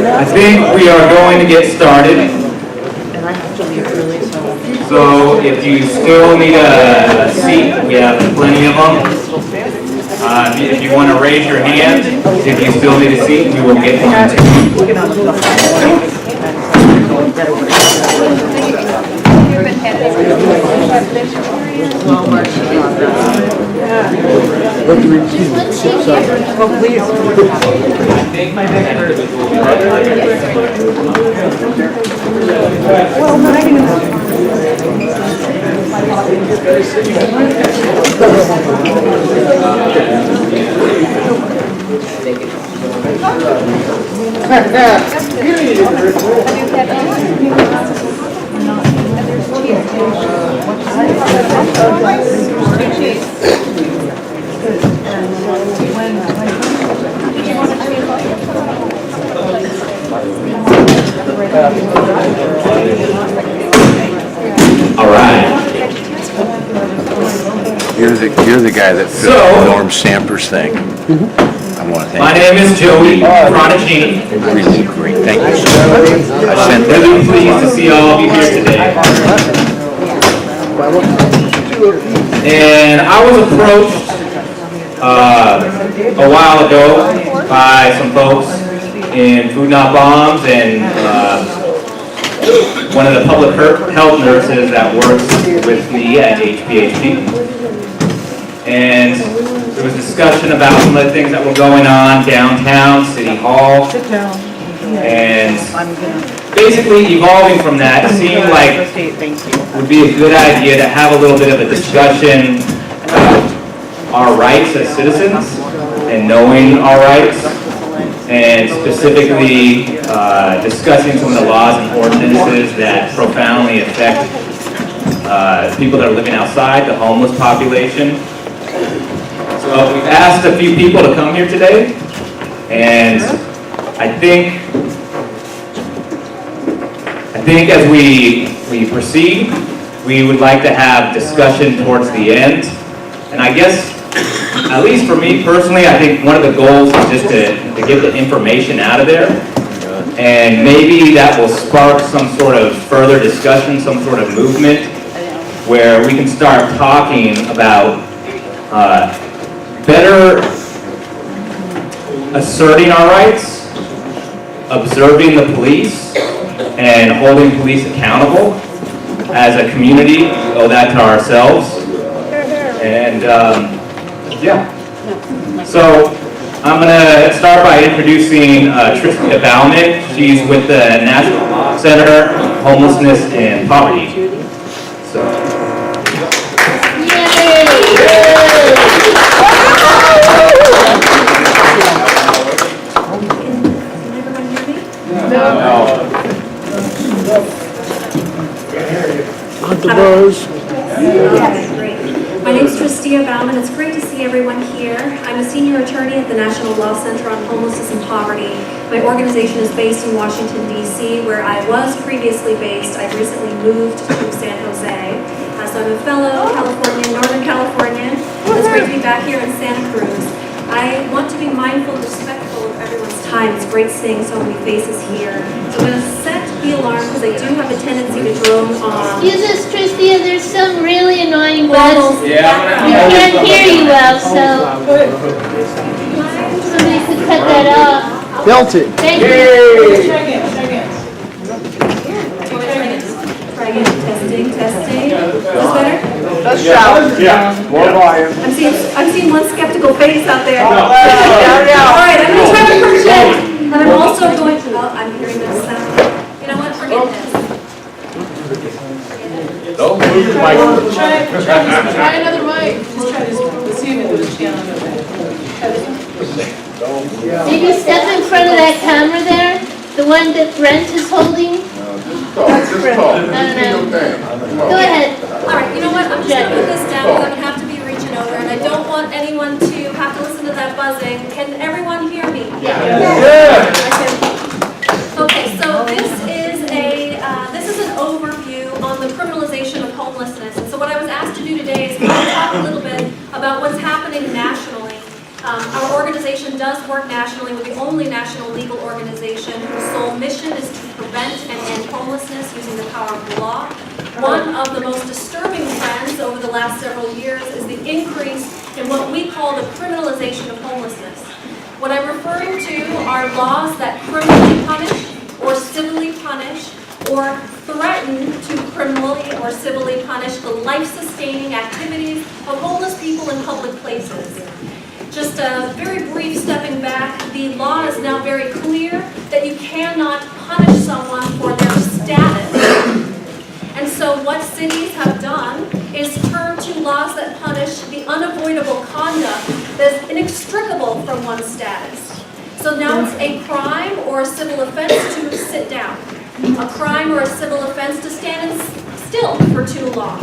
I think we are going to get started. So if you still need a seat, we have plenty of them. If you want to raise your hand, if you still need a seat, we will get one to All right. You're the guy that filled Norm Stamper's thing. I want to thank My name is Joey Pronicini. Really great. Thank you so much. I sent that Really pleased to see all of you here today. And I was approached a while ago by some folks in Food Not Bombs and one of the public health nurses that works with me at HPHP. And there was discussion about some of the things that were going on downtown, City Hall. And basically evolving from that, it seemed like it would be a good idea to have a little bit of a discussion about our rights as citizens and knowing our rights, and specifically discussing some of the laws and ordinances that profoundly affect people that are living outside, the homeless population. So we've asked a few people to come here today, and I think as we proceed, we would like to have discussion towards the end. And I guess, at least for me personally, I think one of the goals is just to get the information out of there. And maybe that will spark some sort of further discussion, some sort of movement, where we can start talking about better asserting our rights, observing the police, and holding police accountable. As a community, we owe that to ourselves. And yeah. So I'm going to start by introducing Tristia Bauman. She's with the National Center on Homelessness and Poverty. So. My name is Tristia Bauman. It's great to see everyone here. I'm a senior attorney at the National Law Center on Homelessness and Poverty. My organization is based in Washington, D.C., where I was previously based. I've recently moved to San Jose. So I'm a fellow Californian, Northern Californian. It's great to be back here in Santa Cruz. I want to be mindful and respectful of everyone's time. It's great seeing so many faces here. So I'm going to set the alarm because I do have a tendency to drone on. Excuse us, Tristia, there's some really annoying buzz. Yeah. We can't hear you well, so somebody could cut that off. Built it. Thank you. Try again. Testing. Is this better? Let's shout. Yeah. More volume. I'm seeing one skeptical face out there. All right, I'm going to try to project, and I'm also going to. Oh, I'm hearing this sound. You know what? Forget this. Don't move the microphone. Try another mic. Just try this one. Let's see if it goes down. Maybe step in front of that camera there, the one that Brent is holding. Just talk. I don't know. Go ahead. All right, you know what? I'm just going to put this down because I'm going to have to be reaching over, and I don't want anyone to have to listen to that buzzing. Can everyone hear me? Yeah. Okay, so this is an overview on the criminalization of homelessness. And so what I was asked to do today is talk a little bit about what's happening nationally. Our organization does work nationally. We're the only national legal organization whose sole Our mission is to prevent and end homelessness using the power of the law. One of the most disturbing trends over the last several years is the increase in what we call the criminalization of homelessness. What I'm referring to are laws that criminally punish or civilly punish or threaten to criminally or civilly punish the life-sustaining activities of homeless people in public places. Just a very brief stepping back, the law is now very clear that you cannot punish someone for their status. And so what cities have done is turn to laws that punish the unavoidable conduct that's inextricable from one's status. So now it's a crime or a civil offense to sit down. A crime or a civil offense to stand still for too long.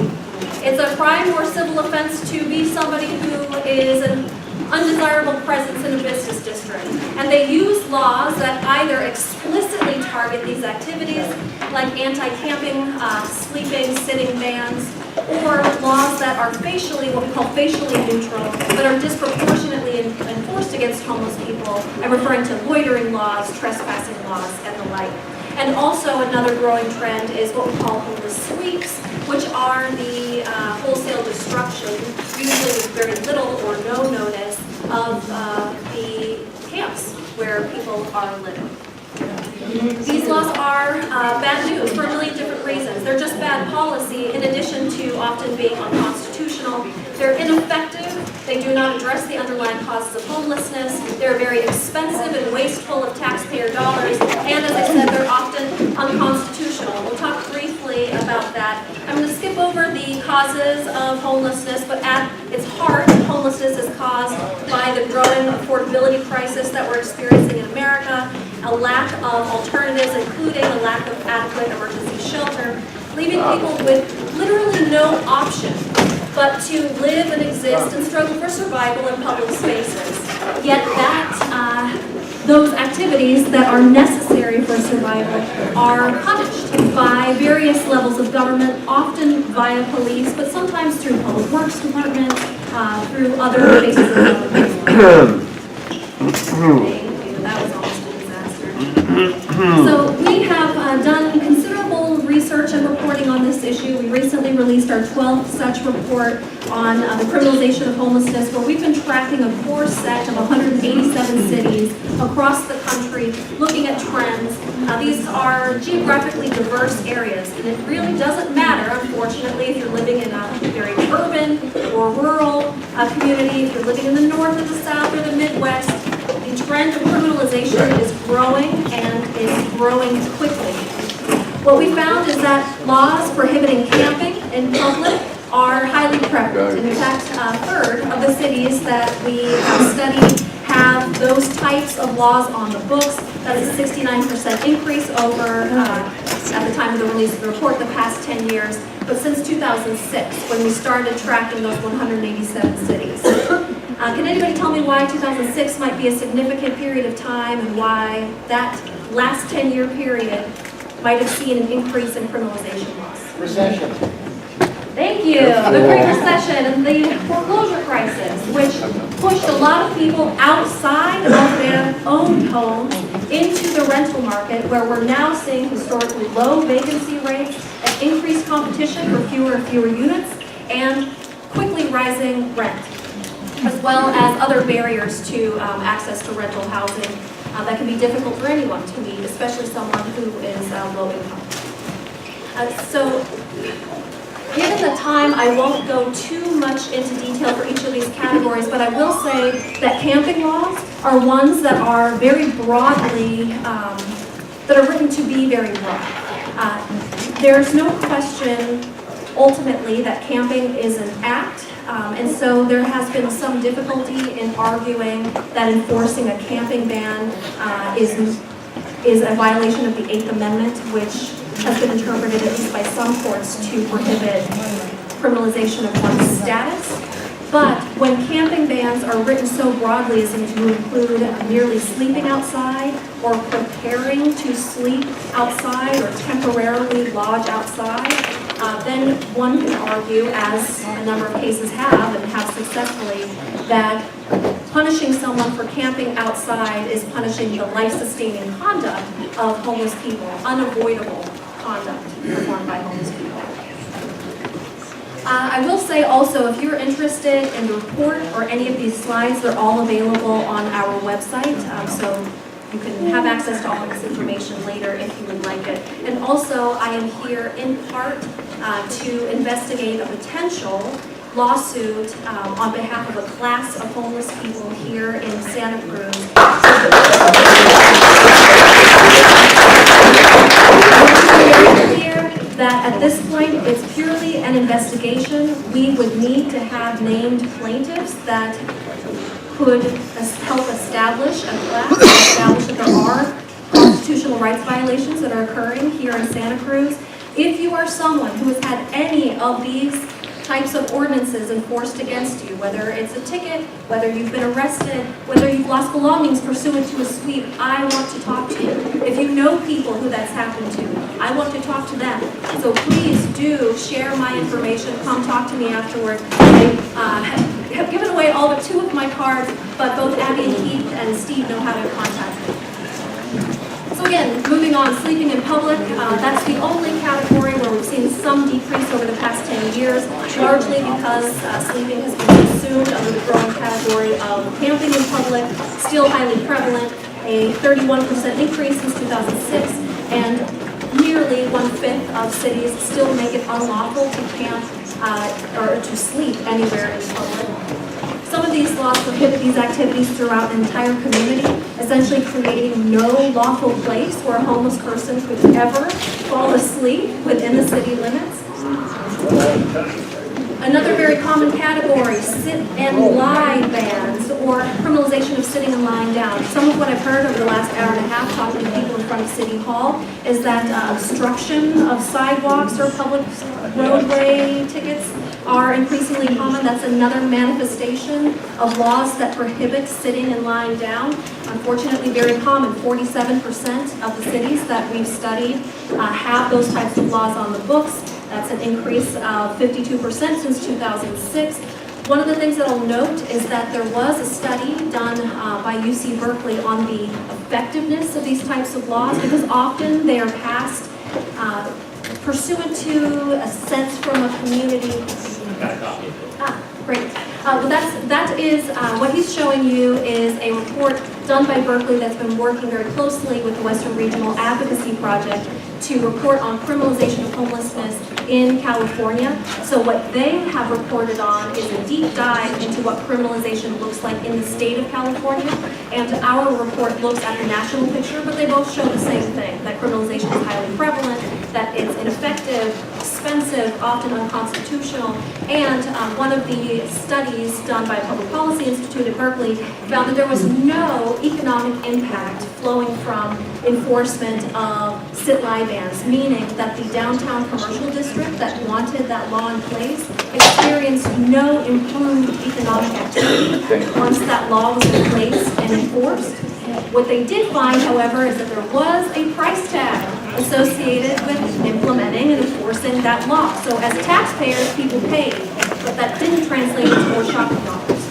It's a crime or civil offense to be somebody who is an undesirable presence in a business district. And they use laws that either explicitly target these activities, like anti-camping, sleeping, sitting bans, or laws that are facially, what we call facially neutral, but are disproportionately enforced against homeless people. I'm referring to loitering laws, trespassing laws, and the like. And also another growing trend is what we call homeless sweeps, which are the wholesale destruction, usually with very little or no notice, of the camps where people are living. These laws are bad news for a million different reasons. They're just bad policy in addition to often being unconstitutional. They're ineffective. They do not address the underlying causes of homelessness. They're very expensive and wasteful of taxpayer dollars. And as I said, they're often unconstitutional. We'll talk briefly about that. I'm going to skip over the causes of homelessness, but at its heart, homelessness is caused by the growing affordability crisis that we're experiencing in America, a lack of alternatives, including a lack of adequate emergency shelter, leaving people with literally no option but to live and exist and struggle for survival in public spaces. Yet those activities that are necessary for survival are punished by various levels of government, often via police, but sometimes through public works departments, through other bases of government. That was almost a disaster. So we have done considerable research and reporting on this issue. We recently released our 12th such report on the criminalization of homelessness, where we've been tracking a core set of 187 cities across the country, looking at trends. These are geographically diverse areas, and it really doesn't matter, unfortunately, if you're living in a very urban or rural community, if you're living in the north or the south or the Midwest. The trend of criminalization is growing, and is growing quickly. What we found is that laws prohibiting camping in public are highly prevalent. In fact, a third of the cities that we have studied have those types of laws on the books. That is a 69% increase over, at the time of the release of the report, the past 10 years. But since 2006, when we started tracking those 187 cities. Can anybody tell me why 2006 might be a significant period of time, and why that last 10-year period might have seen an increase in criminalization laws? Recession. Thank you. The Great Recession and the foreclosure crisis, which pushed a lot of people outside of their own homes into the rental market, where we're now seeing historically low vacancy rates and increased competition for fewer and fewer units, and quickly rising rent, as well as other barriers to access to rental housing that can be difficult for anyone to meet, especially someone who is low income. So, given the time, I won't go too much into detail for each of these categories, but I will say that camping laws are ones that are very broadly, that are written to be very broad. There's no question, ultimately, that camping is an act, and so there has been some difficulty in arguing that enforcing a camping ban is a violation of the 8th Amendment, which has been interpreted, at least by some courts, to prohibit criminalization of one's status. But when camping bans are written so broadly as to include merely sleeping outside, or preparing to sleep outside, or temporarily lodge outside, then one can argue, as a number of cases have, and have successfully, that punishing someone for camping outside is punishing the life-sustaining conduct of homeless people, unavoidable conduct performed by homeless people. I will say also, if you're interested in the report or any of these slides, they're all available on our website, so you can have access to all this information later if you would like it. And also, I am here in part to investigate a potential lawsuit on behalf of a class of homeless people here in Santa Cruz. That at this point, it's purely an investigation. We would need to have named plaintiffs that could help establish a class, establish that there are constitutional rights violations that are occurring here in Santa Cruz. If you are someone who has had any of these types of ordinances enforced against you, whether it's a ticket, whether you've been arrested, whether you've lost belongings pursuant to a sweep, I want to talk to you. If you know people who that's happened to, I want to talk to them. So please do share my information. Come talk to me afterward. I have given away all but 2 of my cards, but both Abby and Keith and Steve know how to contact me. So again, moving on, sleeping in public, that's the only category where we've seen some decrease over the past 10 years, largely because sleeping has been consumed under the growing category of camping in public, still highly prevalent, a 31% increase since 2006, and nearly 1/5 of cities still make it unlawful to camp or to sleep anywhere in public. Some of these laws prohibit these activities throughout an entire community, essentially creating no lawful place where a homeless person could ever fall asleep within the city limits. Another very common category, sit and lie bans, or criminalization of sitting and lying down. Some of what I've heard over the last hour and a half talking to people in front of City Hall is that obstruction of sidewalks or public roadway tickets are increasingly common. That's another manifestation of laws that prohibit sitting and lying down. Unfortunately, very common. 47% of the cities that we've studied have those types of laws on the books. That's an increase of 52% since 2006. One of the things that I'll note is that there was a study done by UC Berkeley on the effectiveness of these types of laws, because often they are passed pursuant to a sense from a community. Great. That is what he's showing you is a report done by Berkeley that's been working very closely with the Western Regional Advocacy Project to report on criminalization of homelessness in California. So what they have reported on is a deep dive into what criminalization looks like in the state of California. And our report looks at the national picture, but they both show the same thing, that criminalization is highly prevalent, that it's ineffective, expensive, often unconstitutional. And one of the studies done by Public Policy Institute at Berkeley found that there was no economic impact flowing from enforcement of sit-lie bans, meaning that the downtown commercial district that wanted that law in place experienced no improved economic activity once that law was in place and enforced. What they did find, however, is that there was a price tag associated with implementing and enforcing that law. So as taxpayers, people paid, but that didn't translate into more shopping dollars.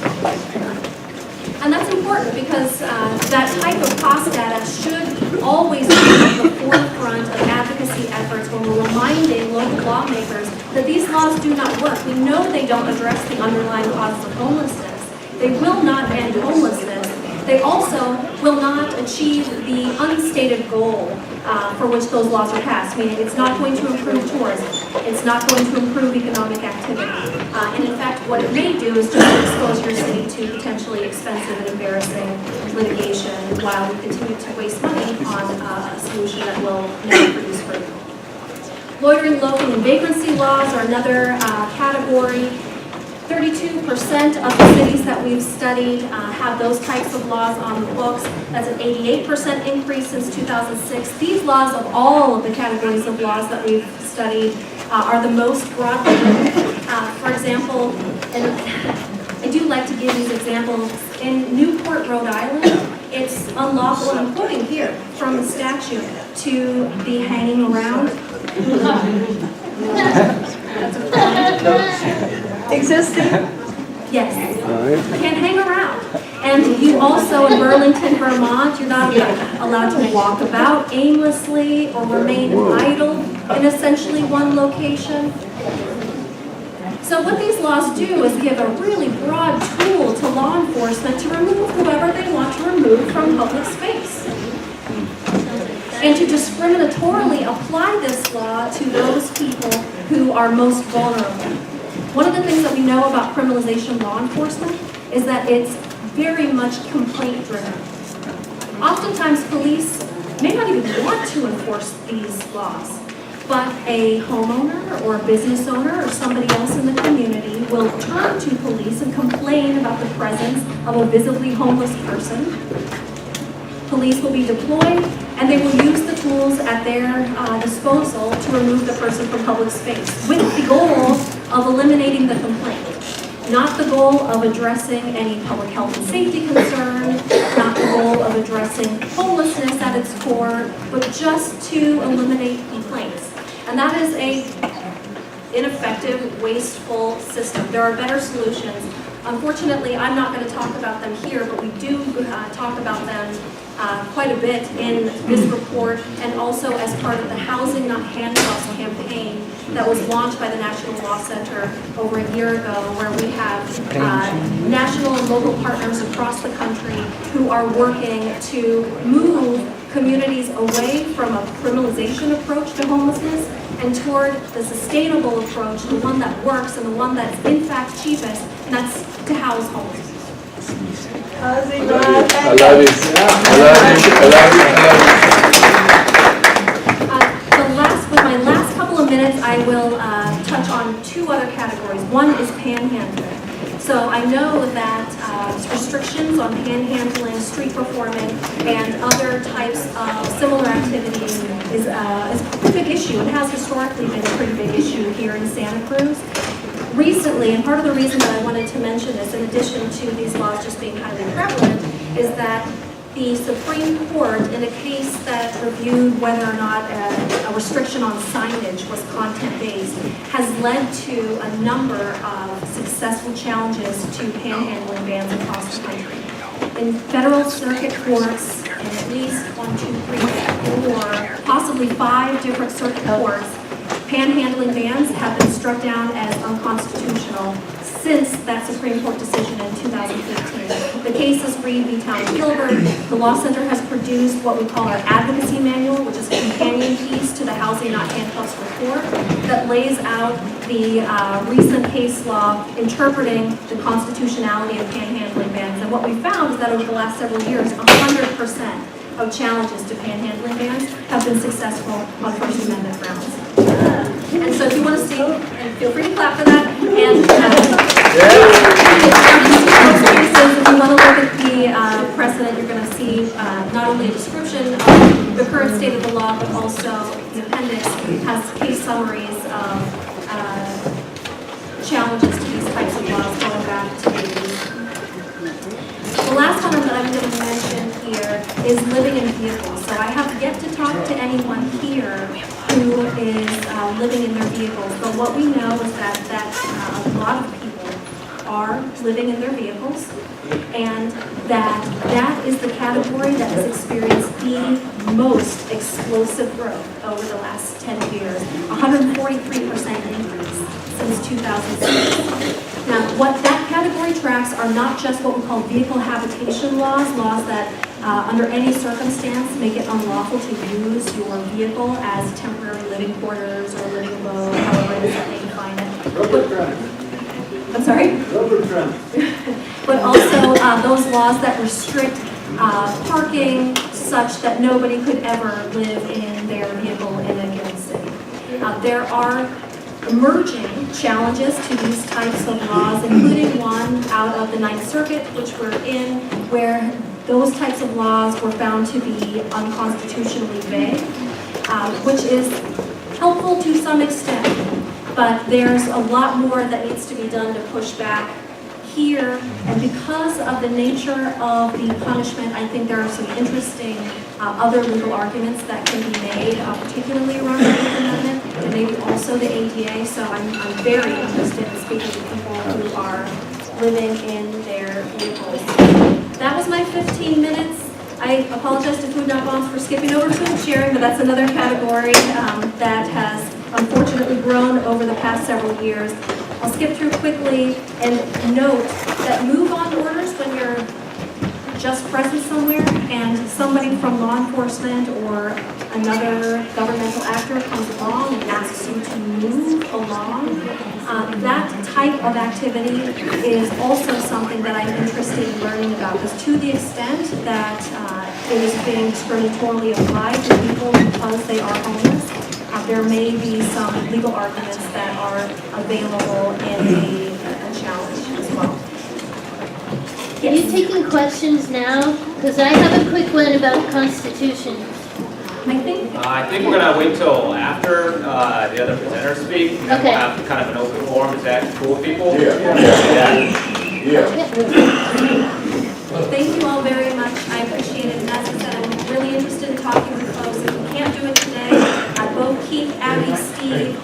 And that's important because that type of cost data should always be at the forefront of advocacy efforts when we're reminding local lawmakers that these laws do not work. We know they don't address the underlying causes of homelessness. They will not end homelessness. They also will not achieve the unstated goal for which those laws are passed, meaning it's not going to improve tourism, it's not going to improve economic activity, and in fact what it may do is just expose your city to potentially expensive and embarrassing litigation while we continue to waste money on a solution that will never produce fruit. Loitering, loafing, and vagrancy laws are another category. 32% of the cities that we've studied have those types of laws on the books. That's an 88% increase since 2006. These laws of all of the categories of laws that we've studied are the most broadly. For example, and I do like to give these examples. In Newport, Rhode Island, it's unlawful, and I'm quoting here from the statute, to be hanging around. That's a crime. Existing? Yes. You can't hang around. And you also, in Burlington, Vermont, you're not allowed to walk about aimlessly or remain idle in essentially one location. So what these laws do is give a really broad tool to law enforcement to remove whoever they want to remove from public space. And to discriminatorily apply this law to those people who are most vulnerable. One of the things that we know about criminalization law enforcement is that it's very much complaint driven. Oftentimes police may not even want to enforce these laws, but a homeowner or a business owner or somebody else in the community will turn to police and complain about the presence of a visibly homeless person. Police will be deployed and they will use the tools at their disposal to remove the person from public space with the goal of eliminating the complaint. Not the goal of addressing any public health and safety concern, not the goal of addressing homelessness at its core, but just to eliminate complaints. And that is a ineffective, wasteful system. There are better solutions. Unfortunately, I'm not going to talk about them here, but we do talk about them quite a bit in this report and also as part of the Housing Not Handcuffs campaign that was launched by the National Law Center over a year ago, where we have national and local partners across the country who are working to move communities away from a criminalization approach to homelessness and toward the sustainable approach, the one that works and the one that's in fact cheapest, and that's to house homeless. I love it. I love it. With my last couple of minutes, I will touch on two other categories. One is panhandling. So I know that restrictions on panhandling, street performing, and other types of similar activities is a big issue. It has historically been a pretty big issue here in Santa Cruz. Recently, and part of the reason that I wanted to mention this, in addition to these laws just being highly prevalent, is that the Supreme Court, in a case that reviewed whether or not a restriction on signage was content-based, has led to a number of successful challenges to panhandling bans across the country. In federal circuit courts, in at least 1, 2, 3, 4, possibly 5 different circuit courts, panhandling bans have been struck down as unconstitutional since that Supreme Court decision in 2015. The case is Reed v. Town of Gilbert. The Law Center has produced what we call our advocacy manual, which is a companion piece to the Housing Not Handcuffs report that lays out the recent case law interpreting the constitutionality of panhandling bans. And what we found is that over the last several years, 100% of challenges to panhandling bans have been successful on First Amendment grounds. And so if you want to see, and feel free to clap for that, and if you want to look at the precedent, you're going to see not only a description of the current state of the law, but also the appendix has case summaries of challenges to these types of laws going back to the 80s. The last one that I'm going to mention here is living in vehicles. So I have yet to talk to anyone here who is living in their vehicles, but what we know is that a lot of people are living in their vehicles, and that is the category that has experienced the most explosive growth over the last 10 years, 143% increase since 2006. Now, what that category tracks are not just what we call vehicle habitation laws that under any circumstance make it unlawful to use your vehicle as temporary living quarters or living abode, however it is that they define it. I'm sorry? But also those laws that restrict parking such that nobody could ever live in their vehicle in a given city. There are emerging challenges to these types of laws, including one out of the Ninth Circuit, which we're in, where those types of laws were found to be unconstitutionally vague, which is helpful to some extent, but there's a lot more that needs to be done to push back here. And because of the nature of the punishment, I think there are some interesting other legal arguments that can be made, particularly around the Eighth Amendment and maybe also the ADA. So I'm very interested in speaking to people who are living in their vehicles. that was my 15 minutes. I apologize to Food Not Bombs for skipping over food sharing, but that's another category that has unfortunately grown over the past several years. I'll skip through quickly and note that move-on orders when you're just present somewhere and somebody from law enforcement or another governmental actor comes along and asks you to move along. That type of activity is also something that I'm interested in learning about, because to the extent that it is being discriminatorily applied to people because they are homeless, there may be some legal arguments that are available in a challenge as well. Are you taking questions now? Because I have a quick one about the Constitution. I think I think we're gonna wait till after the other presenters speak, and then Okay. we'll have kind of an open forum. Is that cool with people? Yeah. Thank you all very much. I appreciate it. And as I said, I'm really interested in talking with folks. If we can't do it today, both Keith, Abby, Steve,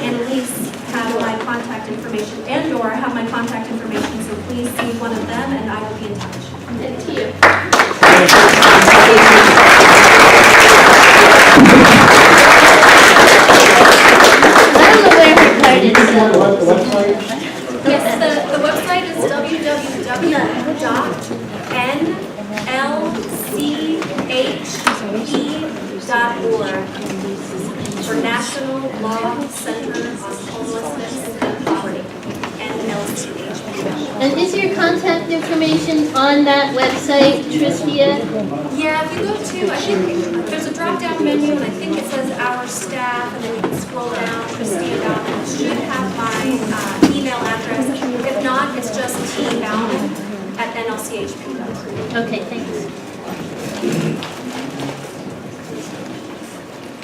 and Elise have my contact information, and/or have my contact information. So please see one of them, and I will be in touch. Thank you. I don't know where her card is. Yes, the website is www.nlchp.org for National Law Center on Homelessness and Poverty, NLCHP. And is your contact information on that website, Tristia? Yeah, if you go to, I think there's a drop-down menu, and I think it says Our Staff, and then you can scroll down, Tristia Bauman. It should have my email address. If not, it's just tbauman@nlchp.org. Okay, thanks.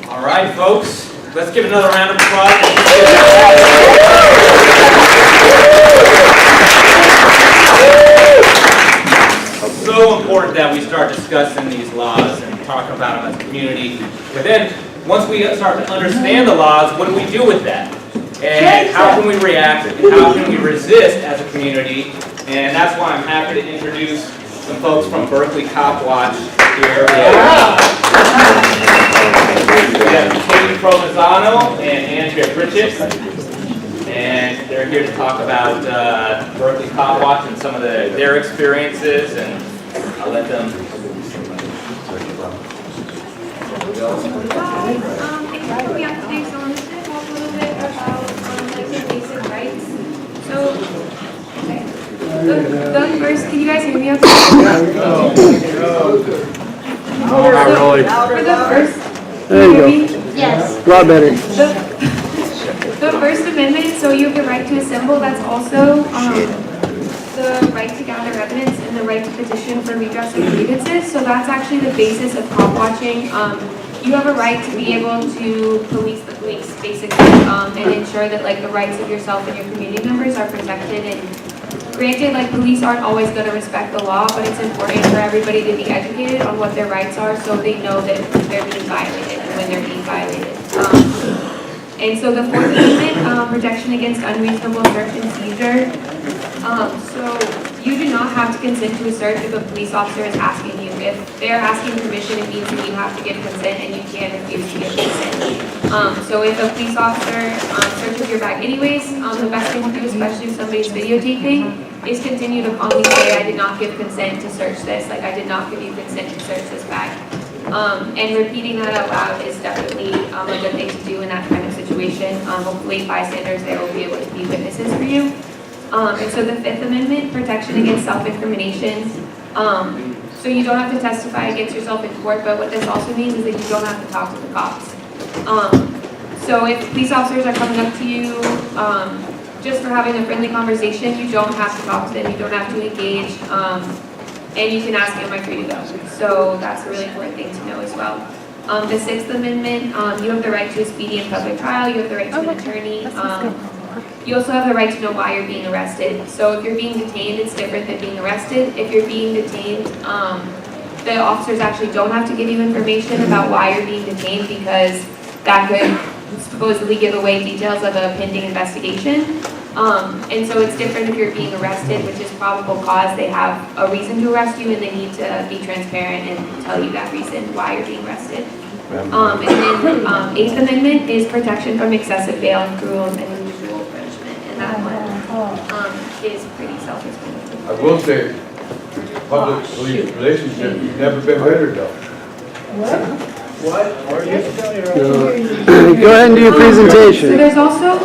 All right, folks, let's give another round of applause. So important that we start discussing these laws and talking about them as a community. But then, once we start to understand the laws, what do we do with that? And how can we react? And how can we resist as a community? And that's why I'm happy to introduce some folks from Berkeley Copwatch here. We have Peyton Provenzano and Andrea Prichett. And they're here to talk about Berkeley Copwatch and some of their experiences, and I'll let them. Thank you for coming out today. So I'm just going to talk a little bit about like the basic rights. So, okay. The first, can you guys hear me okay? Not really. For the first, There you go. Yes. A lot better. the First Amendment, so you have the right to assemble, that's also the right to gather evidence and the right to petition for redress of grievances. So that's actually the basis of cop watching. You have a right to be able to police the police, basically, and ensure that like the rights of yourself and your community members are protected. And granted, like police aren't always going to respect the law, but it's important for everybody to be educated on what their rights are so they know that they're being violated and when they're being violated. And so the Fourth Amendment, protection against unreasonable search and seizure. So you do not have to consent to a search if a police officer is asking you. If they're asking permission, it means that you have to give consent and you can't refuse to give consent. So if a police officer searches your bag anyways, the best thing to do, especially if somebody's videotaping, is continue to calmly say, I did not give consent to search this, like I did not give you consent to search this bag. And repeating that out loud is definitely a good thing to do in that kind of situation. Hopefully bystanders there will be able to be witnesses for you. And so the Fifth Amendment, protection against self-incrimination. So you don't have to testify against yourself in court, but what this also means is that you don't have to talk to the cops. So if police officers are coming up to you just for having a friendly conversation, you don't have to talk to them, you don't have to engage, and you can ask, am I free to go? So that's a really important thing to know as well. The Sixth Amendment, you have the right to a speedy and public trial, you have the right to an attorney. You also have the right to know why you're being arrested. So if you're being detained, it's different than being arrested. If you're being detained, the officers actually don't have to give you information about why you're being detained because that could supposedly give away details of a pending investigation. And so it's different if you're being arrested, which is probable cause. They have a reason to arrest you and they need to be transparent and tell you that reason why you're being arrested. And then Eighth Amendment is protection from excessive bail and cruel and unusual punishment. And that one is pretty self-explanatory. I will say, public police relationship has never been better though. What? Go ahead and do your So presentation. there's also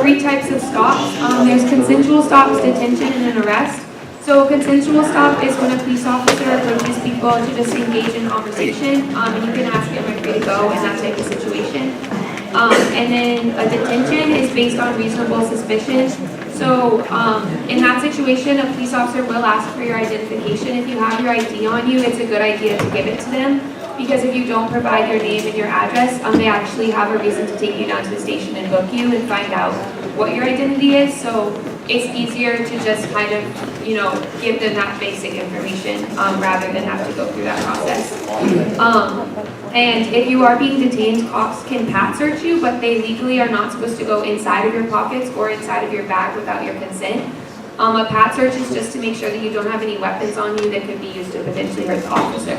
3 types of stops. There's consensual stops, detention, and an arrest. So a consensual stop is when a police officer approaches people to just engage in conversation, and you can ask, am I free to go, in that type of situation. And then a detention is based on reasonable suspicion. So in that situation, a police officer will ask for your identification. If you have your ID on you, it's a good idea to give it to them, because if you don't provide your name and your address, they actually have a reason to take you down to the station and book you and find out what your identity is. So it's easier to just kind of, give them that basic information rather than have to go through that process. And if you are being detained, cops can pat search you, but they legally are not supposed to go inside of your pockets or inside of your bag without your consent. A pat search is just to make sure that you don't have any weapons on you that could be used to potentially hurt the officer.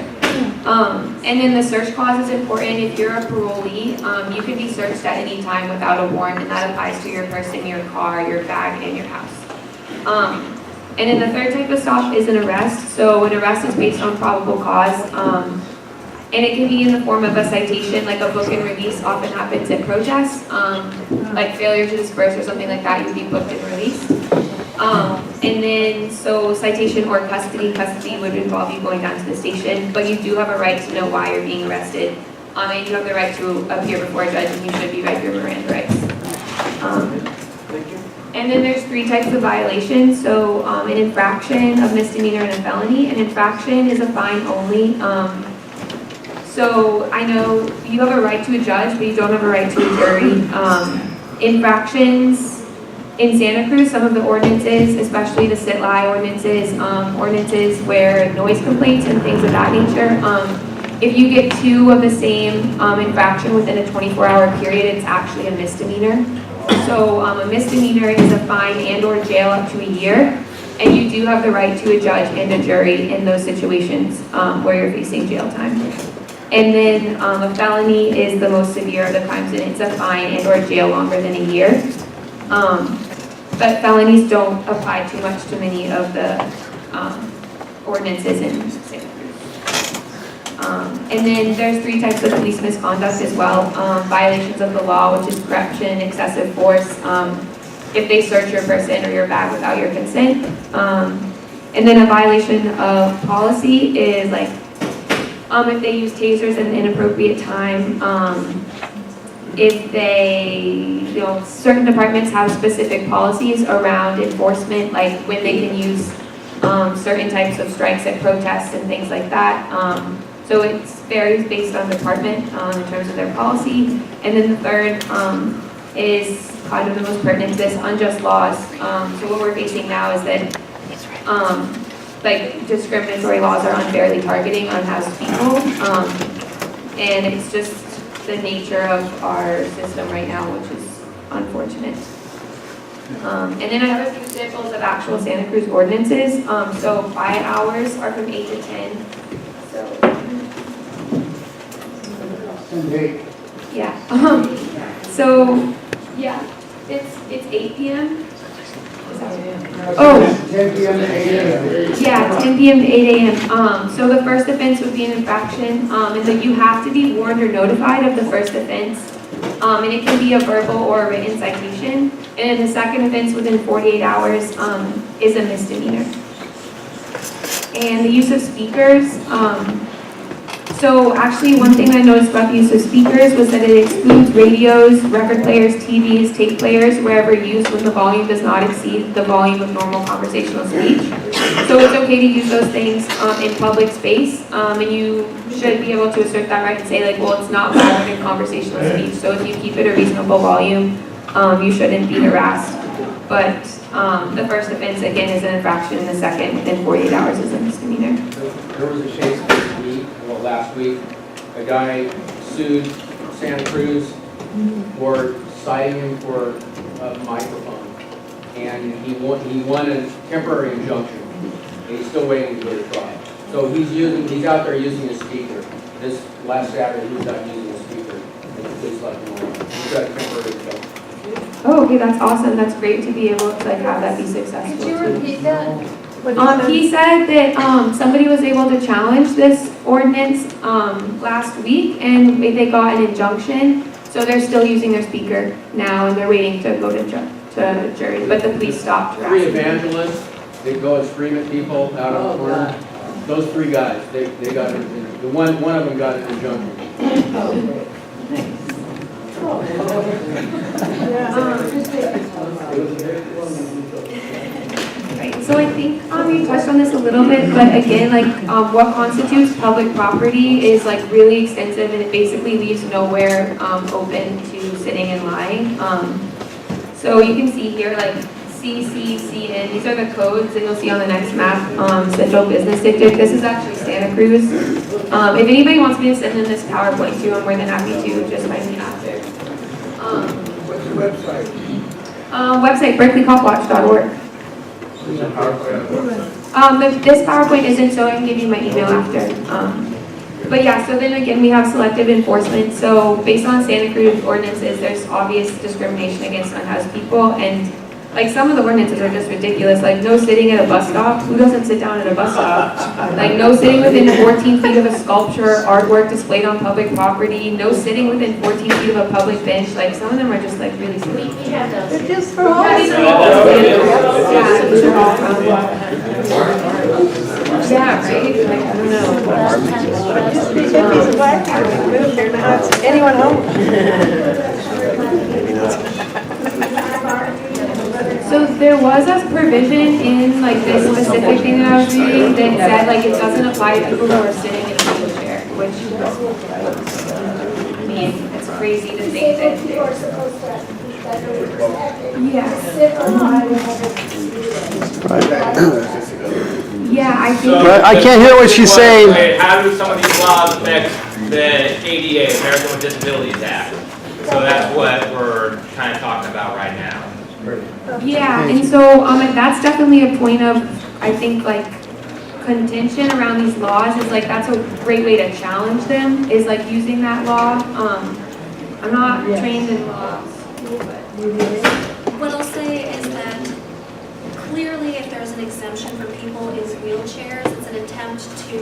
And then the search clause is important. If you're a parolee, you can be searched at any time without a warrant, and that applies to your person, your car, your bag, and your house. And then the third type of stop is an arrest. So an arrest is based on probable cause, and it can be in the form of a citation, like a book and release often happens at protests, like failure to disperse or something like that. You'd be booked and released. And then, so citation or custody would involve you going down to the station, but you do have a right to know why you're being arrested, and you have the right to appear before a judge, and you should be read your Miranda rights. And then there's 3 types of violations. So an infraction, a misdemeanor, and a felony. An infraction is a fine only. So I know you have a right to a judge, but you don't have a right to a jury. Infractions in Santa Cruz, some of the ordinances, especially the sit-lie ordinances, ordinances where noise complaints and things of that nature, if you get 2 of the same infraction within a 24-hour period, it's actually a misdemeanor. So a misdemeanor is a fine and or jail up to a year, and you do have the right to a judge and a jury in those situations where you're facing jail time. And then a felony is the most severe of the crimes, and it's a fine and or jail longer than a year. But felonies don't apply too much to many of the ordinances in Santa Cruz. And then there's 3 types of police misconduct as well. Violations of the law, which is corruption, excessive force, if they search your person or your bag without your consent. And then a violation of policy is like if they use tasers at an inappropriate time, if they, certain departments have specific policies around enforcement, like when they can use certain types of strikes at protests and things like that. So it varies based on department in terms of their policy. And then the third is kind of the most pertinent to this, unjust laws. So what we're facing now is that like discriminatory laws are unfairly targeting unhoused people. And it's just the nature of our system right now, which is unfortunate. And then I have a few examples of actual Santa Cruz ordinances. So quiet hours are from 8 to 10. So yeah. So yeah, it's 8 p.m. Oh, 10 p.m. to 8 a.m. yeah, 10 p.m. to 8 a.m. So the first offense would be an infraction, and then you have to be warned or notified of the first offense, and it can be a verbal or a written citation. And then the second offense within 48 hours is a misdemeanor. And the use of speakers. So actually one thing I noticed about the use of speakers was that it excludes radios, record players, TVs, tape players, wherever used when the volume does not exceed the volume of normal conversational speech. So it's okay to use those things in public space, and you should be able to assert that right and say like, well, it's not violent in conversational speech, so if you keep it a reasonable volume, you shouldn't be harassed. But the first offense, again, is an infraction, and the second, within 48 hours, is a misdemeanor. There was a case this week, well, last week, a guy sued Santa Cruz for citing him for a microphone. and he won a temporary injunction, and he's still waiting to go to trial. So he's out there using his speaker. This last Saturday, he was out using his speaker, and the police let him alone. He's got a temporary injunction. Oh, okay, that's awesome. That's great to be able to like have that be successful. Could you too. repeat that? He said that somebody was able to challenge this ordinance last week, and they got an injunction. So they're still using their speaker now, and they're waiting to go to jury. But the police stopped. 3 evangelists, they go and scream at people out on the corner. Those 3 guys, they got one of them got an injunction. Right, so I think you touched on this a little bit, but again, like what constitutes public property is like really extensive, and it basically leaves nowhere open to sitting and lying. So you can see here like CCCN, these are the codes that you'll see on the next map, Central Business District. This is actually Santa Cruz. If anybody wants me to send them this PowerPoint too, I'm more than happy to, just find me after. What's the website? Website, berkeleycopwatch.org. This PowerPoint isn't, so I can give you my email after. But yeah, so then again, we have selective enforcement. So based on Santa Cruz ordinances, there's obvious discrimination against unhoused people, and like some of the ordinances are just ridiculous. Like no sitting at a bus stop. Who doesn't sit down at a bus stop? Like no sitting within 14 feet of a sculpture, artwork displayed on public property. No sitting within 14 feet of a public bench. Like some of them are just like really silly. We have those. They're just for homeless. Yeah, right? Like, I don't know. Used to be hippies and black people moved here, now it's anyone home. So there was a provision in like this specific thing that I was reading that said like it doesn't apply to people who are sitting in a wheelchair, which I mean, it's crazy to think that. Yeah, I think. I can't hear what she's saying. How do some of these laws affect the ADA, American with Disabilities Act? So that's what we're kind of talking about right now. Yeah, and so that's definitely a point of, I think, like contention around these laws is like that's a great way to challenge them is like using that law. I'm not trained in laws. What I'll say is that clearly if there's an exemption for people in wheelchairs, it's an attempt to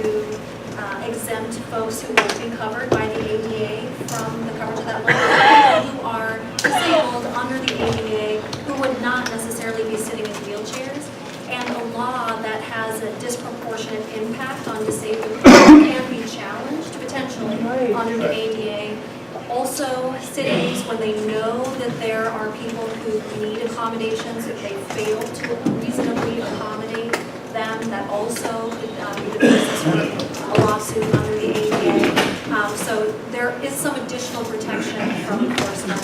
exempt folks who won't be covered by the ADA from the coverage of that law. People who are disabled under the ADA who would not necessarily be sitting in wheelchairs. And a law that has a disproportionate impact on disabled people can be challenged potentially under the ADA. Also, cities, when they know that there are people who need accommodations, if they fail to reasonably accommodate them, that also could be the basis for a lawsuit under the ADA. So there is some additional protection from enforcement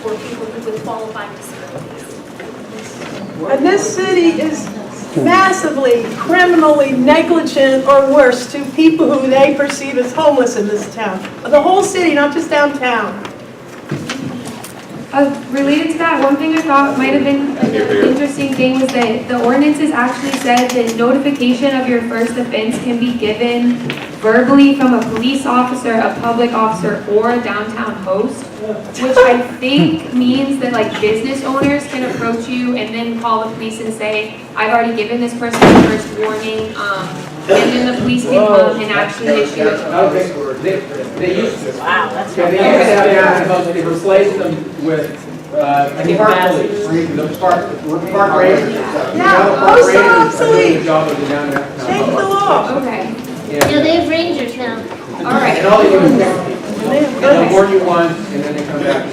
for people with qualifying disabilities. And this city is massively criminally negligent or worse to people who they perceive as homeless in this town. The whole city, not just downtown. Related to that, one thing I thought might have been an interesting thing was that the ordinances actually said that notification of your first offense can be given verbally from a police officer, a public officer, or a downtown host, which I think means that like business owners can approach you and then call the police and say, I've already given this person the first warning, and then the police can come and actually issue it. They used to. Wow, that's right. They used to have downtown, they replaced them with park police, the park rangers. Yeah, those are obsolete. Change the law. Okay. Yeah, they have rangers now. All right. And all they do is and they'll warn you once, and then they come back.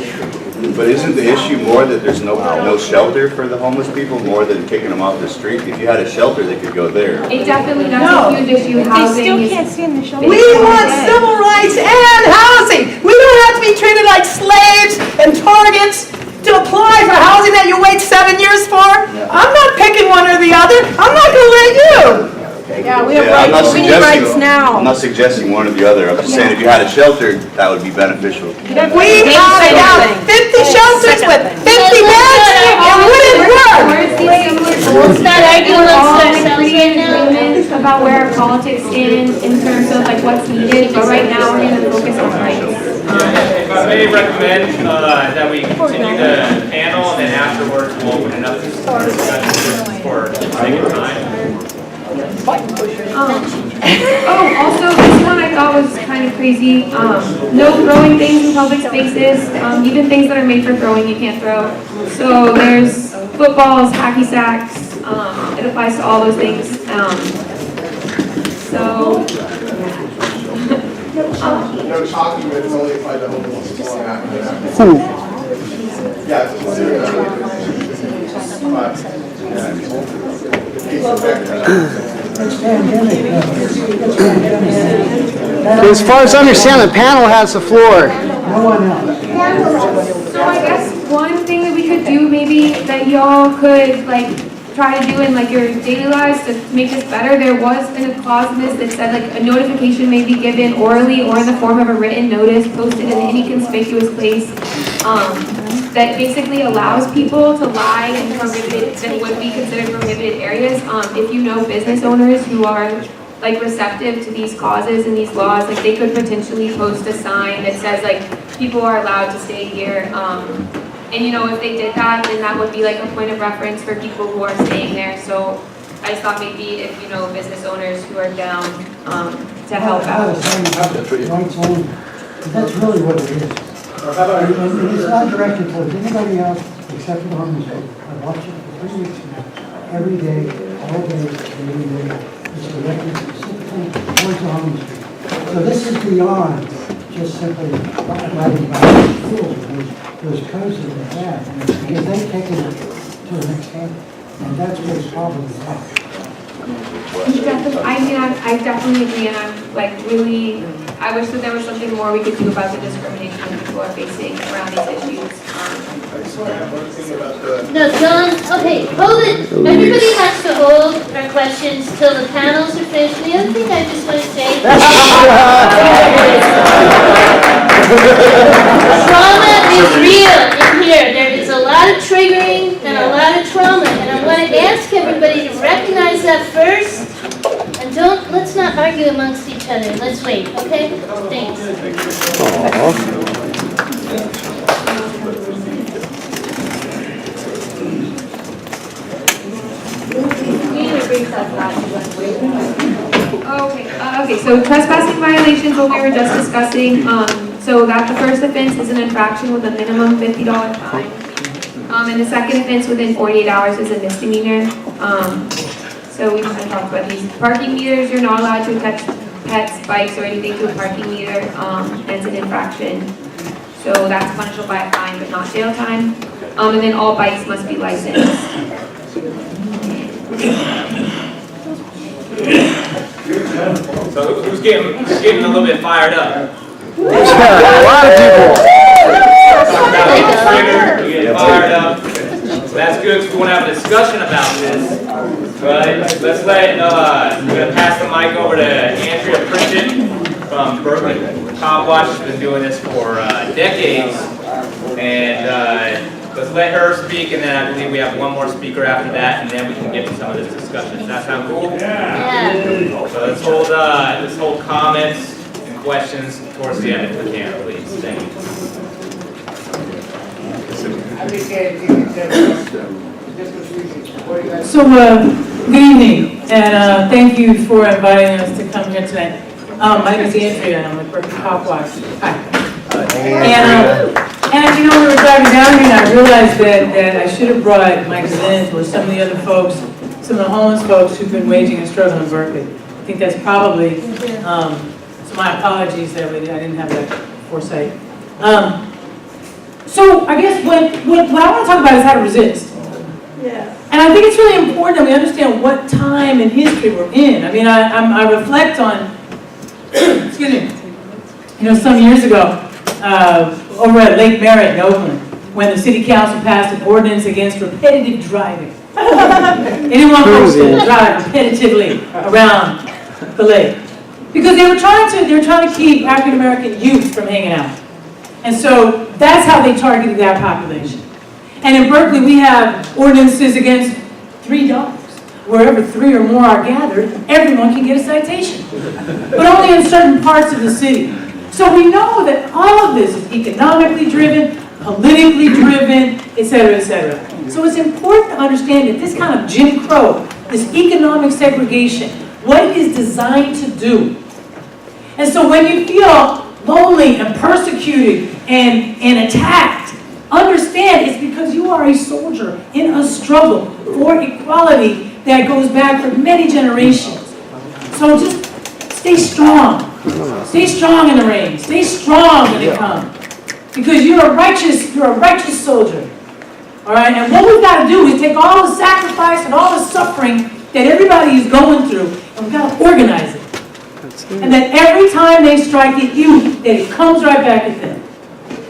But isn't the issue more that there's no shelter for the homeless people, more than kicking them off the street? If you had a shelter, they could go there. It definitely, that's a huge issue. Housing is. see in the shoulder. We want civil rights and housing. We don't have to be treated like slaves and targets to apply for housing that you wait 7 years for. I'm not picking one or the other. I'm not going to let you. Yeah, we have rights. We need rights now. I'm not suggesting one or the other. I'm just saying if you had a shelter, that would be beneficial. We have 50 shelters with 50 beds. wouldn't work. Towards these similar goals. Let's not argue We're all amongst in ourselves pretty right now. agreement about where our politics stand in terms of like what's needed, but right now we're gonna focus on rights. If I may recommend that we continue the panel, and then afterwards we'll open it up to discussion for the sake of time. Also, this one I thought was kind of crazy. No throwing things in public spaces, even things that are made for throwing you can't throw. So there's footballs, hacky sacks, it applies to all those things. No talking, but it's only applied to homeless people and after. Yeah, it's considered As far as I understand, the panel has the floor. So I guess one thing that we could do maybe that y'all could like try to do in like your daily lives to make this better, there was in a clause in this that said like a notification may be given orally or in the form of a written notice posted in any conspicuous place that basically allows people to lie in prohibited, that would be considered prohibited areas. If you know business owners who are like receptive to these causes and these laws, like they could potentially post a sign that says like people are allowed to stay here. And you know, if they did that, then that would be like a point of reference for people who are staying there. So I just thought maybe if you know business owners who are down to help out. Rights only. That's really what it is. And it's not directed towards anybody else except for the homeless people. I watched it for 3 weeks now. Every day, all day, every day. It's directed specifically towards the homeless people. So this is beyond just simply writing about schools. Those codes that they have, because they've taken it to the next level. And that's what it's probably about. I definitely agree, and I'm like really, I wish that there was something more we could do about the discrimination that people are facing around these issues. No, John, okay, hold it. Everybody has to hold their questions till the panels are finished. The other thing I just want to say. Trauma is real in here. There is a lot of triggering and a lot of trauma. And I want to ask everybody to recognize that first. And let's not argue amongst each other. Let's wait, okay? Thanks. Okay, so trespassing violations, what we were just discussing, so that the first offense is an infraction with a minimum $50 fine. And the second offense within 48 hours is a misdemeanor. So we kind of talked about these. Parking meters, you're not allowed to attach pets, bikes, or anything to a parking meter, and it's an infraction. So that's punishable by a fine, but not jail time. And then all bikes must be licensed. So who's getting a little bit fired up? A lot of people. You get fired up. That's good because we want to have a discussion about this. But let's let, I'm going to pass the mic over to Andrea Prichett from Berkeley. Copwatch has been doing this for decades. And let's let her speak, and then I believe we have one more speaker after that, and then we can get to some of this discussion. Does that sound cool? Yeah. So let's hold comments and questions towards the end if we can, please. Thank you. So, good evening, and thank you for inviting us to come here tonight. My name is Andrea, and I'm with Berkeley Copwatch. Hi. And you know, we were driving down here, and I realized that I should have brought Mike Zins or some of the other folks, some of the homeless folks who've been waging a struggle in Berkeley. I think that's probably, so my apologies that I didn't have that foresight. So I guess what I want to talk about is how to resist. Yeah. And I think it's really important that we understand what time in history we're in. I mean, I reflect on, excuse me, you know, some years ago, over at Lake Merritt in Oakland, when the city council passed an ordinance against repetitive driving. Anyone folks to drive repetitively around the lake. Because they were trying to keep African American youth from hanging out. And so that's how they targeted that population. And in Berkeley, we have ordinances against 3 dogs. Wherever 3 or more are gathered, everyone can get a citation. But only in certain parts of the city. So we know that all of this is economically driven, politically driven, et cetera, et cetera. So it's important to understand that this kind of Jim Crow, this economic segregation, what it is designed to do. And so when you feel lonely and persecuted and attacked, understand it's because you are a soldier in a struggle for equality that goes back for many generations. So just stay strong. Stay strong in the rain. Stay strong when it comes. Because you're a righteous soldier. All right? And what we've got to do is take all the sacrifice and all the suffering that everybody is going through, and we've got to organize it. And that every time they strike at you, that it comes right back at them.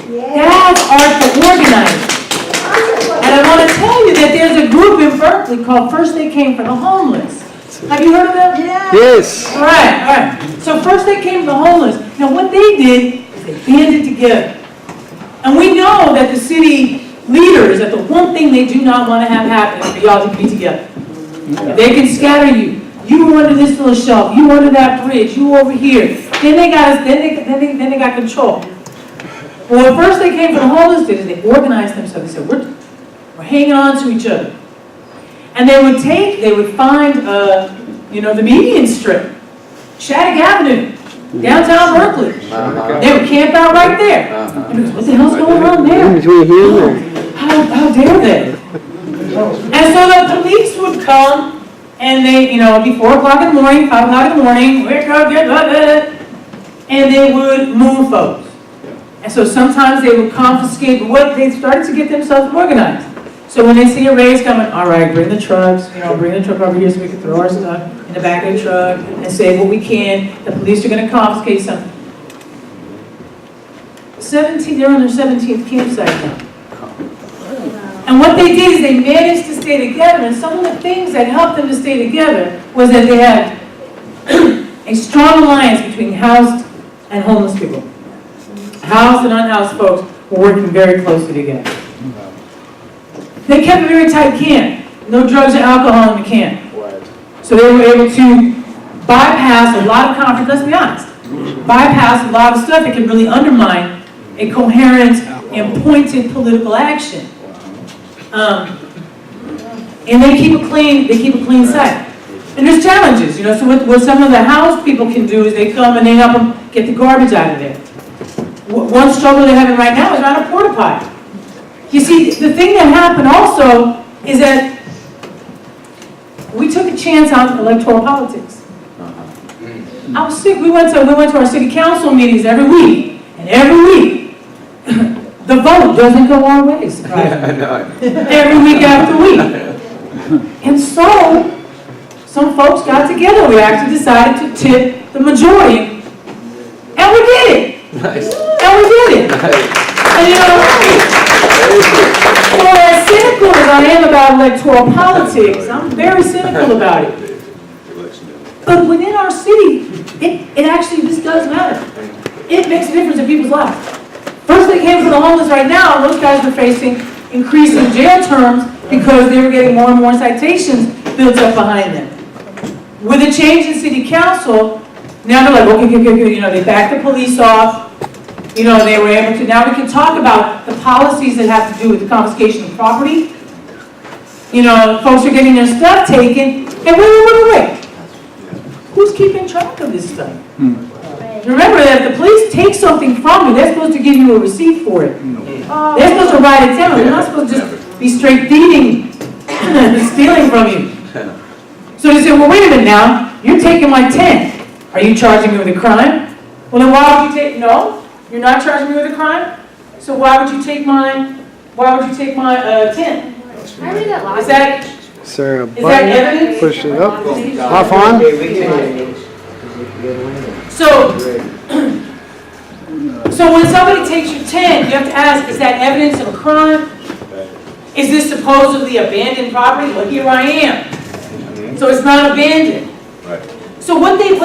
That's art for organizing. And I want to tell you that there's a group in Berkeley called First They Came for the Homeless. Have you heard of them? Yeah. Yes. All right. So First They Came for the Homeless. Now what they did is they banded together. And we know that the city leaders, that the one thing they do not want to have happen is for y'all to be together. They can scatter you. You were under this little shelf. You under that bridge. You over here. Then they got us. Then they got control. Well, when First They Came for the Homeless did is they organized themselves. They said we're hanging on to each other, and they would find the median strip, Shattuck Avenue, downtown Berkeley. They would camp out right there. And what the hell's going on there? How dare they? And so the police would come. And they, it'd be 4 o'clock in the morning, 5 o'clock in the morning, wake up, get up, and they would move folks. And so sometimes they would confiscate, but what they started to get themselves organized. So when they see a race coming, all right, bring the trucks, bring the truck over here so we can throw our stuff in the back of the truck and save what we can. The police are going to confiscate something. They're on their 17th campsite now. And what they did is they managed to stay together, and some of the things that helped them to stay together was that they had a strong alliance between housed and homeless people. Housed and unhoused folks were working very closely together. They kept a very tight can. No drugs or alcohol in the can. So they were able to bypass a lot of conflict, let's be honest, bypass a lot of stuff that could really undermine a coherent and pointed political action. And they keep a clean site. And there's challenges, so what some of the house people can do is they come and they help them get the garbage out of there. One struggle they're having right now is around a porta potty. You see, the thing that happened also is that we took a chance on electoral politics. I was sick. We went to our city council meetings every week, and every week the vote doesn't go our way, surprisingly. Every week after week. And so, some folks got together. We actually decided to tip the majority. And we did it. Nice. And we did it. Nice. And so as cynical as I am about electoral politics, I'm very cynical about it. But within our city, it actually, this does matter. It makes a difference in people's lives. First They Came for the Homeless right now, those guys were facing increasing jail terms because they were getting more and more citations built up behind them. With a change in city council, now they're like, okay, they backed the police off. They were able to, now we can talk about the policies that have to do with the confiscation of property. Folks are getting their stuff taken. And wait. Who's keeping track of this stuff? Remember that if the police take something from you, they're supposed to give you a receipt for it. They're supposed to write it down. They're not supposed to just be straight thieving, stealing from you. So they say, well, wait a minute now. You're taking my 10. Are you charging me with a crime? Well, then why would you take, no, you're not charging me with a crime. So why would you take my 10? I read that last. Is that evidence? Push it up. Off on. So when somebody takes your 10, you have to ask, is that evidence of a crime? Is this supposedly abandoned property? Well, here I am. So it's not abandoned. Right. So what they've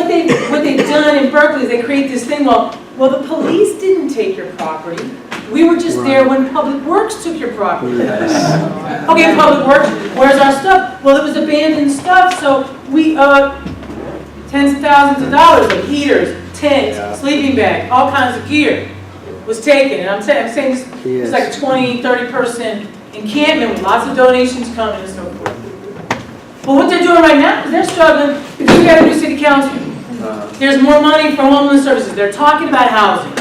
done in Berkeley is they create this thing, well, the police didn't take your property. We were just there when Public Works took your property. Okay, Public Works, where's our stuff? Well, it was abandoned stuff, so we, tens of thousands of dollars of heaters, tents, sleeping bag, all kinds of gear was taken. And I'm saying it's like a 20, 30 person encampment with lots of donations coming and so forth. But what they're doing right now is they're struggling because we got a new city council. There's more money for homeless services. They're talking about housing.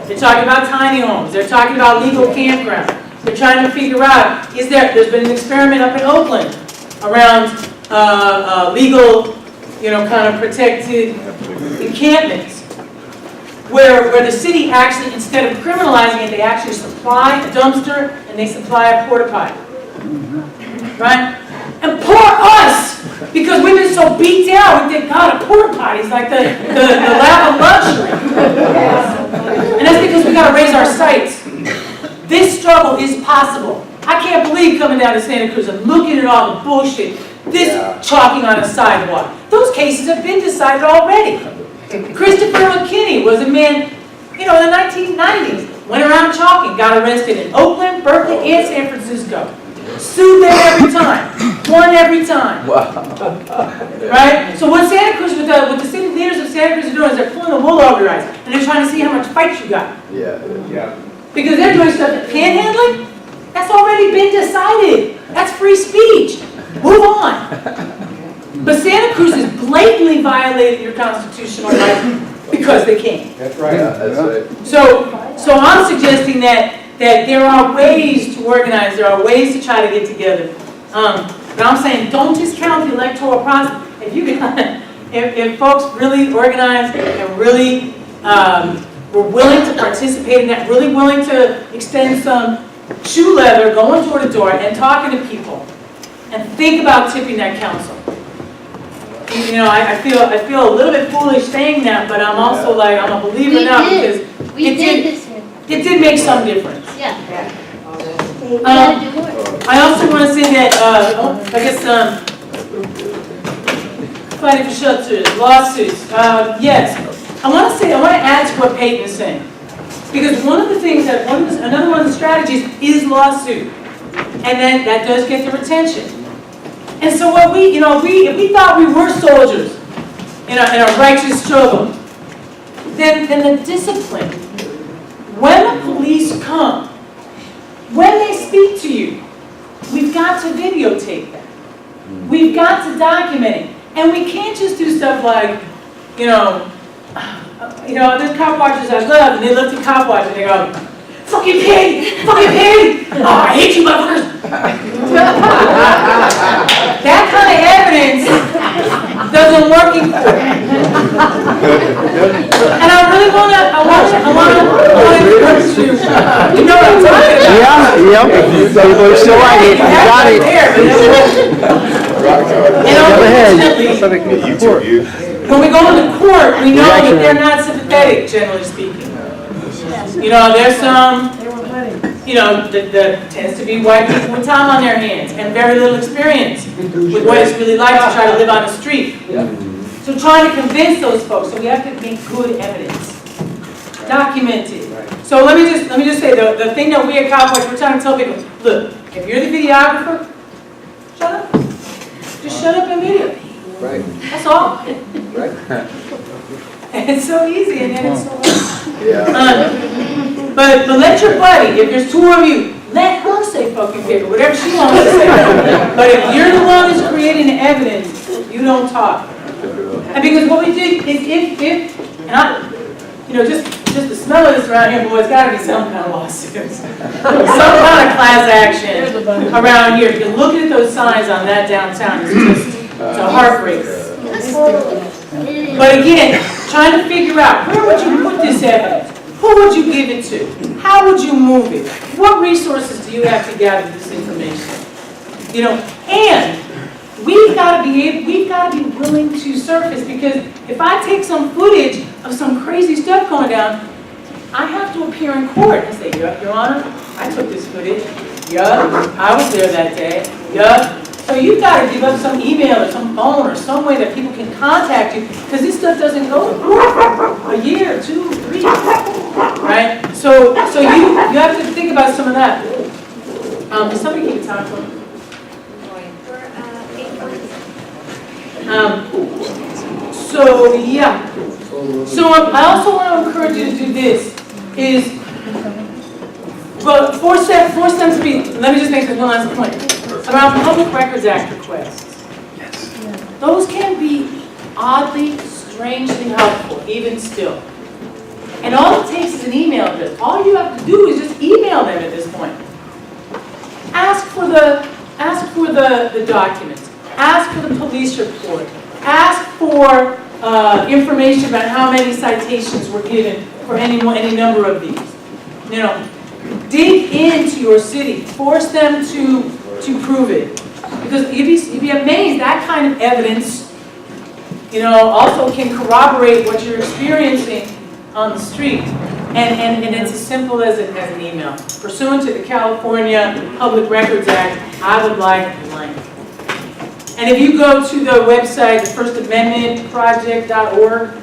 They're talking about tiny homes. They're talking about legal campgrounds. They're trying to figure out, there's been an experiment up in Oakland around legal, kind of protected encampments where the city actually, instead of criminalizing it, they actually supply a dumpster and they supply a porta potty. Right? And poor us, because we've been so beat down, we think, God, a porta potty is like the lap of luxury. And that's because we got to raise our sights. This struggle is possible. I can't believe coming down to Santa Cruz and looking at all the bullshit, chalking on a sidewalk. Those cases have been decided already. Christopher McKinney was a man, in the 1990s, went around chalking, got arrested in Oakland, Berkeley, and San Francisco. Sued them every time. Won every time. Wow. Right? So what Santa Cruz, what the city leaders of Santa Cruz are doing is they're pulling the wool over your eyes. And they're trying to see how much fight you got. Yeah. Because they're doing stuff at Panhandling. That's already been decided. That's free speech. Move on. But Santa Cruz is blatantly violating your constitutional rights because they can. That's right. Yeah, that's right. So I'm suggesting that there are ways to organize, there are ways to try to get together. But I'm saying don't discount the electoral process. If folks really organize and really were willing to participate in that, really willing to extend some shoe leather, going door to door and talking to people, and think about tipping that council. I feel a little bit foolish saying that, but I'm also like, I'm a believer now because it did make some difference. Yeah. I also want to say that, fighting for shelters, lawsuits, yes. I want to add to what Peyton is saying. Because another one of the strategies is lawsuit. And then that does get the retention. And so what if we thought we were soldiers in a righteous struggle, then the discipline, when the police come, when they speak to you, we've got to videotape that. We've got to document it. And we can't just do stuff like, there's Copwatchers I love, and they look at Copwatch and they go, fucking pig! Fucking pig! Oh, I hate you, motherfuckers! That kind of evidence doesn't work in court. And I really want to encourage you. You know what I'm talking about? Yeah, people are still right. You got it. When we go into court, we know that they're not sympathetic, generally speaking. There's some, that tends to be white people with time on their hands and very little experience with what it's really like to try to live on the street. So trying to convince those folks, so we have to make good evidence, documented. So let me just say the thing that we at Copwatch, we're trying to tell people, look, if you're the videographer, shut up. Just shut up and video. Right. That's all. Right. And it's so easy and then it's so hard. Yeah. But let your buddy, if there's two of you, let her say fucking paper, whatever she wants to say. But if you're the one who's creating the evidence, you don't talk. And because what we did is just the smell of this around here, boy, it's got to be some kind of lawsuits. Some kind of class action around here. Because looking at those signs on that downtown is just it's a heartbreaker. But again, trying to figure out where would you put this evidence? Who would you give it to? How would you move it? What resources do you have to gather this information? And we've got to be willing to surface, because if I take some footage of some crazy stuff going down, I have to appear in court and say, Your Honor, I took this footage. Yup, I was there that day. Yup. So you've got to give up some email or some phone or some way that people can contact you, because this stuff doesn't go a year, 2, 3. right? So you have to think about some of that. Does somebody keep time for me? So yeah. So I also want to encourage you to do this. Well, force them to be. Let me just make this one last point around Public Records Act requests. Those can be oddly, strangely helpful, even still. And all it takes is an email address. All you have to do is just email them at this point. Ask for the documents. Ask for the police report. Ask for information about how many citations were given for any number of these. You know, dig into your city. Force them to prove it, because you'd be amazed that kind of evidence, you know, also can corroborate what you're experiencing on the street. And it's as simple as an email. Pursuant to the California Public Records Act, I would like blank. And if you go to the website, the First Amendment Project.org,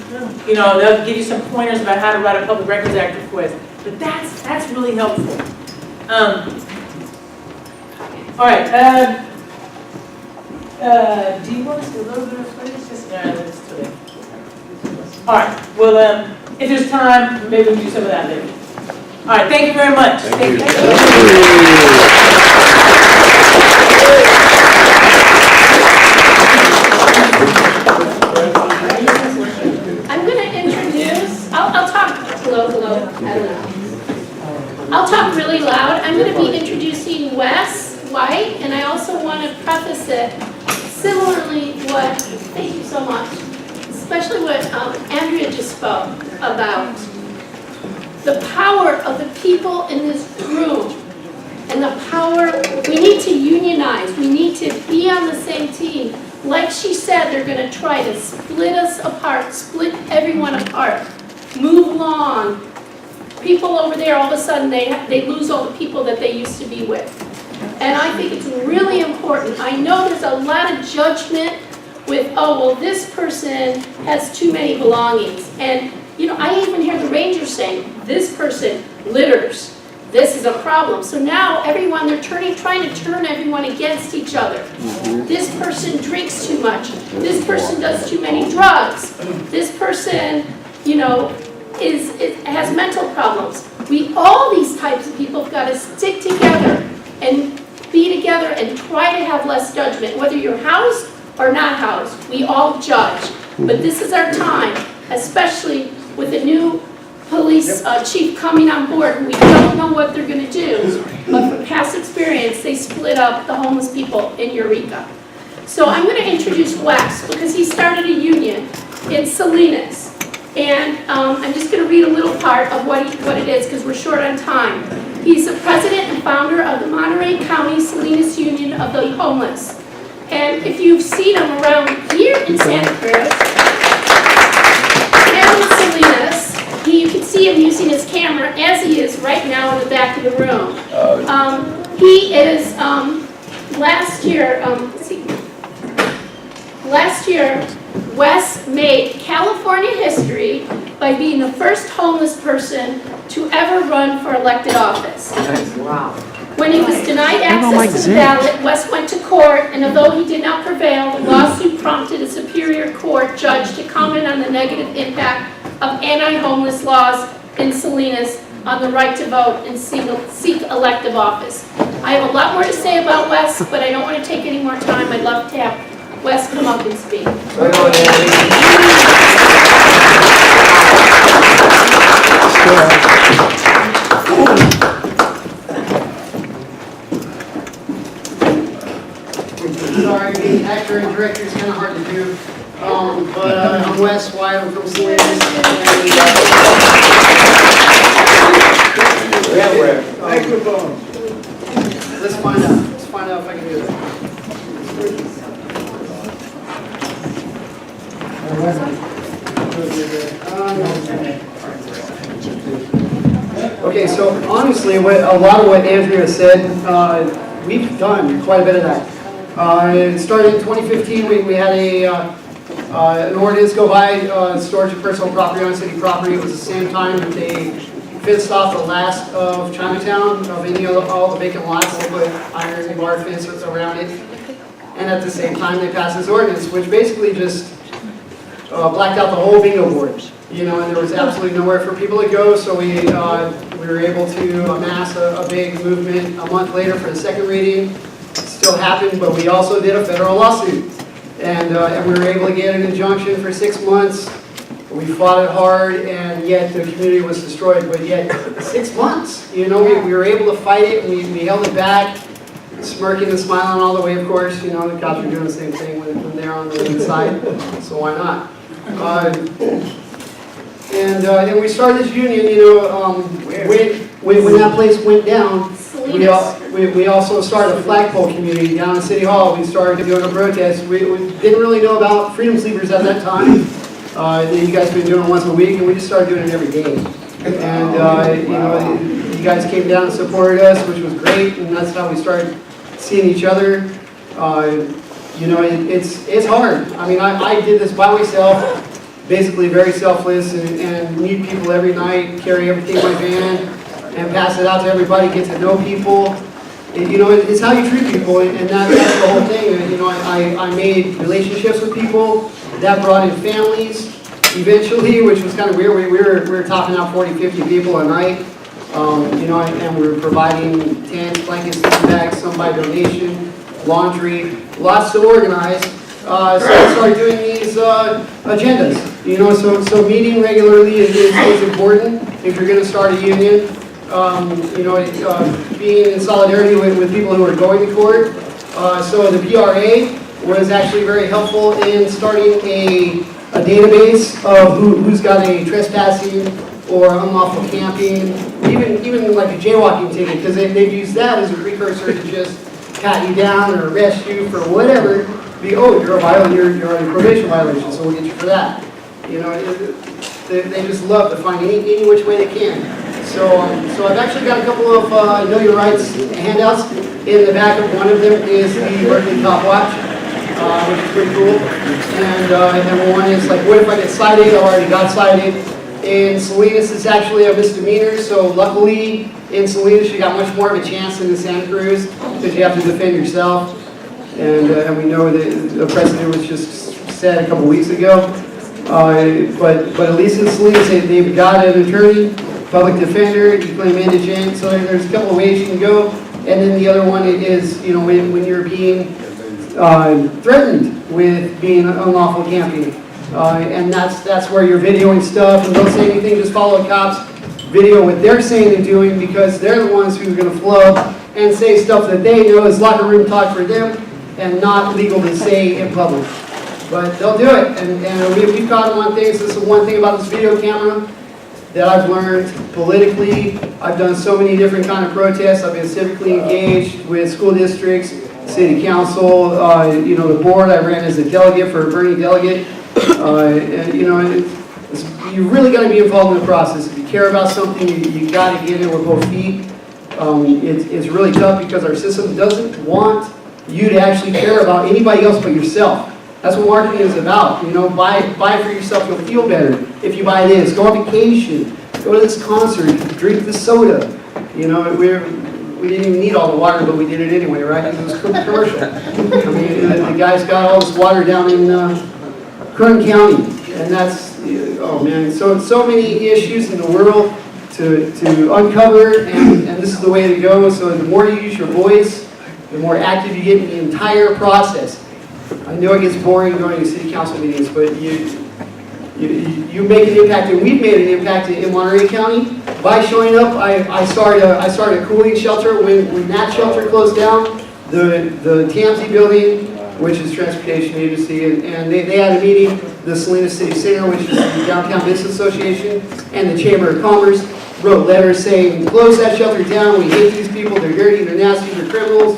you know, they'll give you some pointers about how to write a Public Records Act request. But that's really helpful. All right. Do you want us to do a little bit of studies? Let's do it. All right. Well, if there's time, maybe we can do some of that later. All right. Thank you very much. Thank you. I'm going to introduce, I'll talk, hello, I don't know. I'll talk really loud. I'm going to be introducing Wes White, and I also want to preface it similarly thank you so much, especially what Andrea just spoke about. The power of the people in this room, and the power, we need to unionize, we need to be on the same team. Like she said, they're going to try to split us apart, split everyone apart, move along. People over there, all of a sudden, they lose all the people that they used to be with. And I think it's really important. I know there's a lot of judgment with, oh, well, this person has too many belongings. And, you know, I even hear the rangers saying, this person litters. This is a problem. So now everyone, they're trying to turn everyone against each other. This person drinks too much. This person does too many drugs. This person, you know, has mental problems. All these types of people have got to stick together and be together and try to have less judgment. Whether you're housed or not housed, we all judge. But this is our time, especially with the new police chief coming on board. We don't know what they're going to do, but from past experience, they split up the homeless people in Eureka. So I'm going to introduce Wes because he started a union in Salinas. And I'm just going to read a little part of what it is because we're short on time. He's the president and founder of the Monterey County Salinas Union of the Homeless. And if you've seen him around here in Santa Cruz and in Salinas, you can see him using his camera as he is right now in the back of the room. He is, last year, Wes made California history by being the first homeless person to ever run for elected office. Wow. When he was denied access to the ballot, Wes went to court, and although he did not prevail, the lawsuit prompted a Superior Court judge to comment on the negative impact of anti-homeless laws in Salinas on the right to vote and seek elective office. I have a lot more to say about Wes, but I don't want to take any more time. I'd love to have Wes come up and speak. Sorry, being actor and director is kind of hard to do. But I'm Wes White, I'm from Salinas. Let's find out if I can do that. Okay, so honestly, a lot of what Andrea said, we've done quite a bit of that. It started in 2015. We had an ordinance go by, storage of personal property on city property. It was the same time that they fenced off the last of Chinatown, of any of all the vacant lots. They put iron and bar fences around it. And at the same time, they passed this ordinance, which basically just blacked out the whole bingo board. You know, and there was absolutely nowhere for people to go, so we were able to amass a big movement a month later for the second reading. It still happened, but we also did a federal lawsuit. And we were able to get an injunction for 6 months. We fought it hard, and yet the community was destroyed. But yet, 6 months, you know, we were able to fight it, and we held it back, smirking and smiling all the way, of course. You know, the cops are doing the same thing when they're on the inside, so why not? And we started this union, you know, when that place went down, we also started a flagpole community down in City Hall. We started doing a protest. We didn't really know about Freedom Sleepers at that time. You guys have been doing it once a week, and we just started doing it every day. And, you know, you guys came down and supported us, which was great, and that's how we started seeing each other. You know, it's hard. I mean, I did this by myself, basically very selfless, and meet people every night, carry everything in my van, and pass it out to everybody, get to know people. You know, it's how you treat people, and that's the whole thing. You know, I made relationships with people, that brought in families eventually, which was kind of weird. We were topping out 40, 50 people a night. You know, and we were providing tents, blankets, bags, some by donation, laundry, lots to organize. So I started doing these agendas. You know, so meeting regularly is important if you're going to start a union. You know, being in solidarity with people who are going to court. So the PRA was actually very helpful in starting a database of who's got a trespassing or unlawful camping, even like a jaywalking ticket, because they've used that as a precursor to just pat you down or arrest you for whatever. Oh, you're a you're on a probation violation, so we'll get you for that. You know, they just love to find any which way they can. So I've actually got a couple of Know Your Rights handouts. In the back of one of them is the Berkeley Copwatch, which is pretty cool. And one is like, what if I get cited? I already got cited. In Salinas, it's actually a misdemeanor. So luckily, in Salinas, you got much more of a chance than in Santa Cruz because you have to defend yourself. And we know that the precedent was just said a couple weeks ago. But at least in Salinas, they've got an attorney, public defender, you claim indigent, so there's a couple of ways you can go. And then the other one is, you know, when you're being threatened with being unlawful camping. And that's where you're videoing stuff, and don't say anything, just follow the cops, video what they're saying and doing, because they're the ones who are going to flub and say stuff that they know is locker room talk for them and not legal to say in public. But they'll do it, and we've caught them on things. This is one thing about this video camera that I've learned politically. I've done so many different kind of protests. I've been civically engaged with school districts, city council, you know, the board. I ran as a delegate for a Berkeley delegate. And, you know, you really got to be involved in the process. If you care about something, you got to get in with both feet. It's really tough because our system doesn't want you to actually care about anybody else but yourself. That's what marketing is about. You know, buy for yourself, you'll feel better if you buy this. Go on vacation, go to this concert, drink the soda. You know, we didn't even need all the water, but we did it anyway, right? Because it was commercial. I mean, the guy's got all this water down in Kern County, and that's, oh man, so many issues in the world to uncover, and this is the way to go. So the more you use your voice, the more active you get in the entire process. I know it gets boring going to city council meetings, but you make an impact, and we've made an impact in Monterey County by showing up. I started a cooling shelter when that shelter closed down. The TMZ building, which is transportation agency, and they had a meeting. The Salinas City Center, which is the Downtown Business Association, and the Chamber of Commerce wrote letters saying, close that shelter down. We hate these people. They're dirty. They're nasty. They're criminals.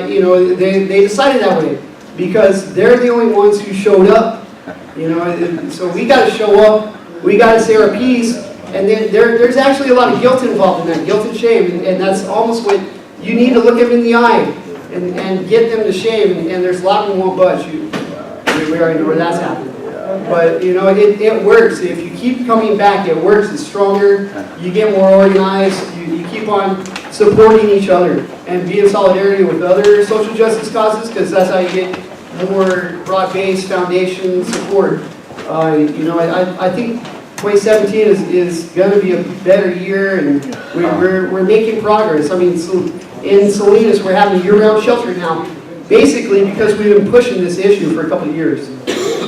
You know, they decided that way because they're the only ones who showed up. You know, so we got to show up. We got to say our piece, and then there's actually a lot of guilt involved in that, guilt and shame, and that's almost what you need to look them in the eye and get them to shame. And there's a lot of them won't budge. We already know where that's happening. But, you know, it works. If you keep coming back, it works. It's stronger. You get more organized. You keep on supporting each other and be in solidarity with other social justice causes, because that's how you get more broad-based foundation support. You know, I think 2017 is going to be a better year, and we're making progress. I mean, so in Salinas, we're having a year-round shelter now, basically because we've been pushing this issue for a couple of years,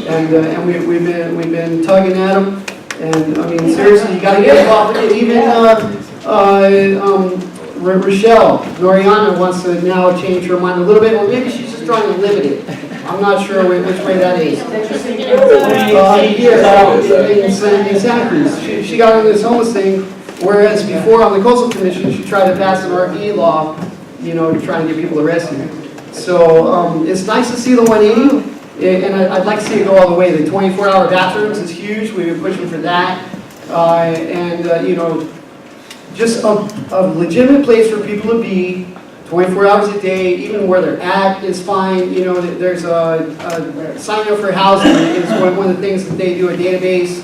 and we've been tugging at them. And I mean, seriously, you got to get involved. Even Rochelle Noriana wants to now change her mind a little bit, or maybe she's just trying to limit it. I'm not sure which way that is. In Santa Cruz, she got on this homeless thing, whereas before on the Coastal Commission, she tried to pass an RV law, you know, trying to get people arrested. So it's nice to see the 180, and I'd like to see it go all the way. The 24-hour bathrooms is huge. We've been pushing for that, you know, just a legitimate place for people to be. 24 hours a day, even where they're at is fine. You know, there's a sign up for housing is one of the things that they do, a database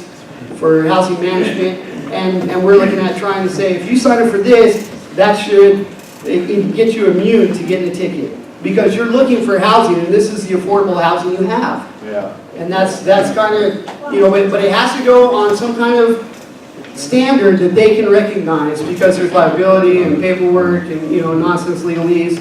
for housing management. And we're looking at trying to say, if you sign up for this, that should get you immune to getting a ticket. Because you're looking for housing, and this is the affordable housing you have. Yeah. And that's kind of, you know, but it has to go on some kind of standard that they can recognize, because there's liability and paperwork and, you know, nonsense legalese.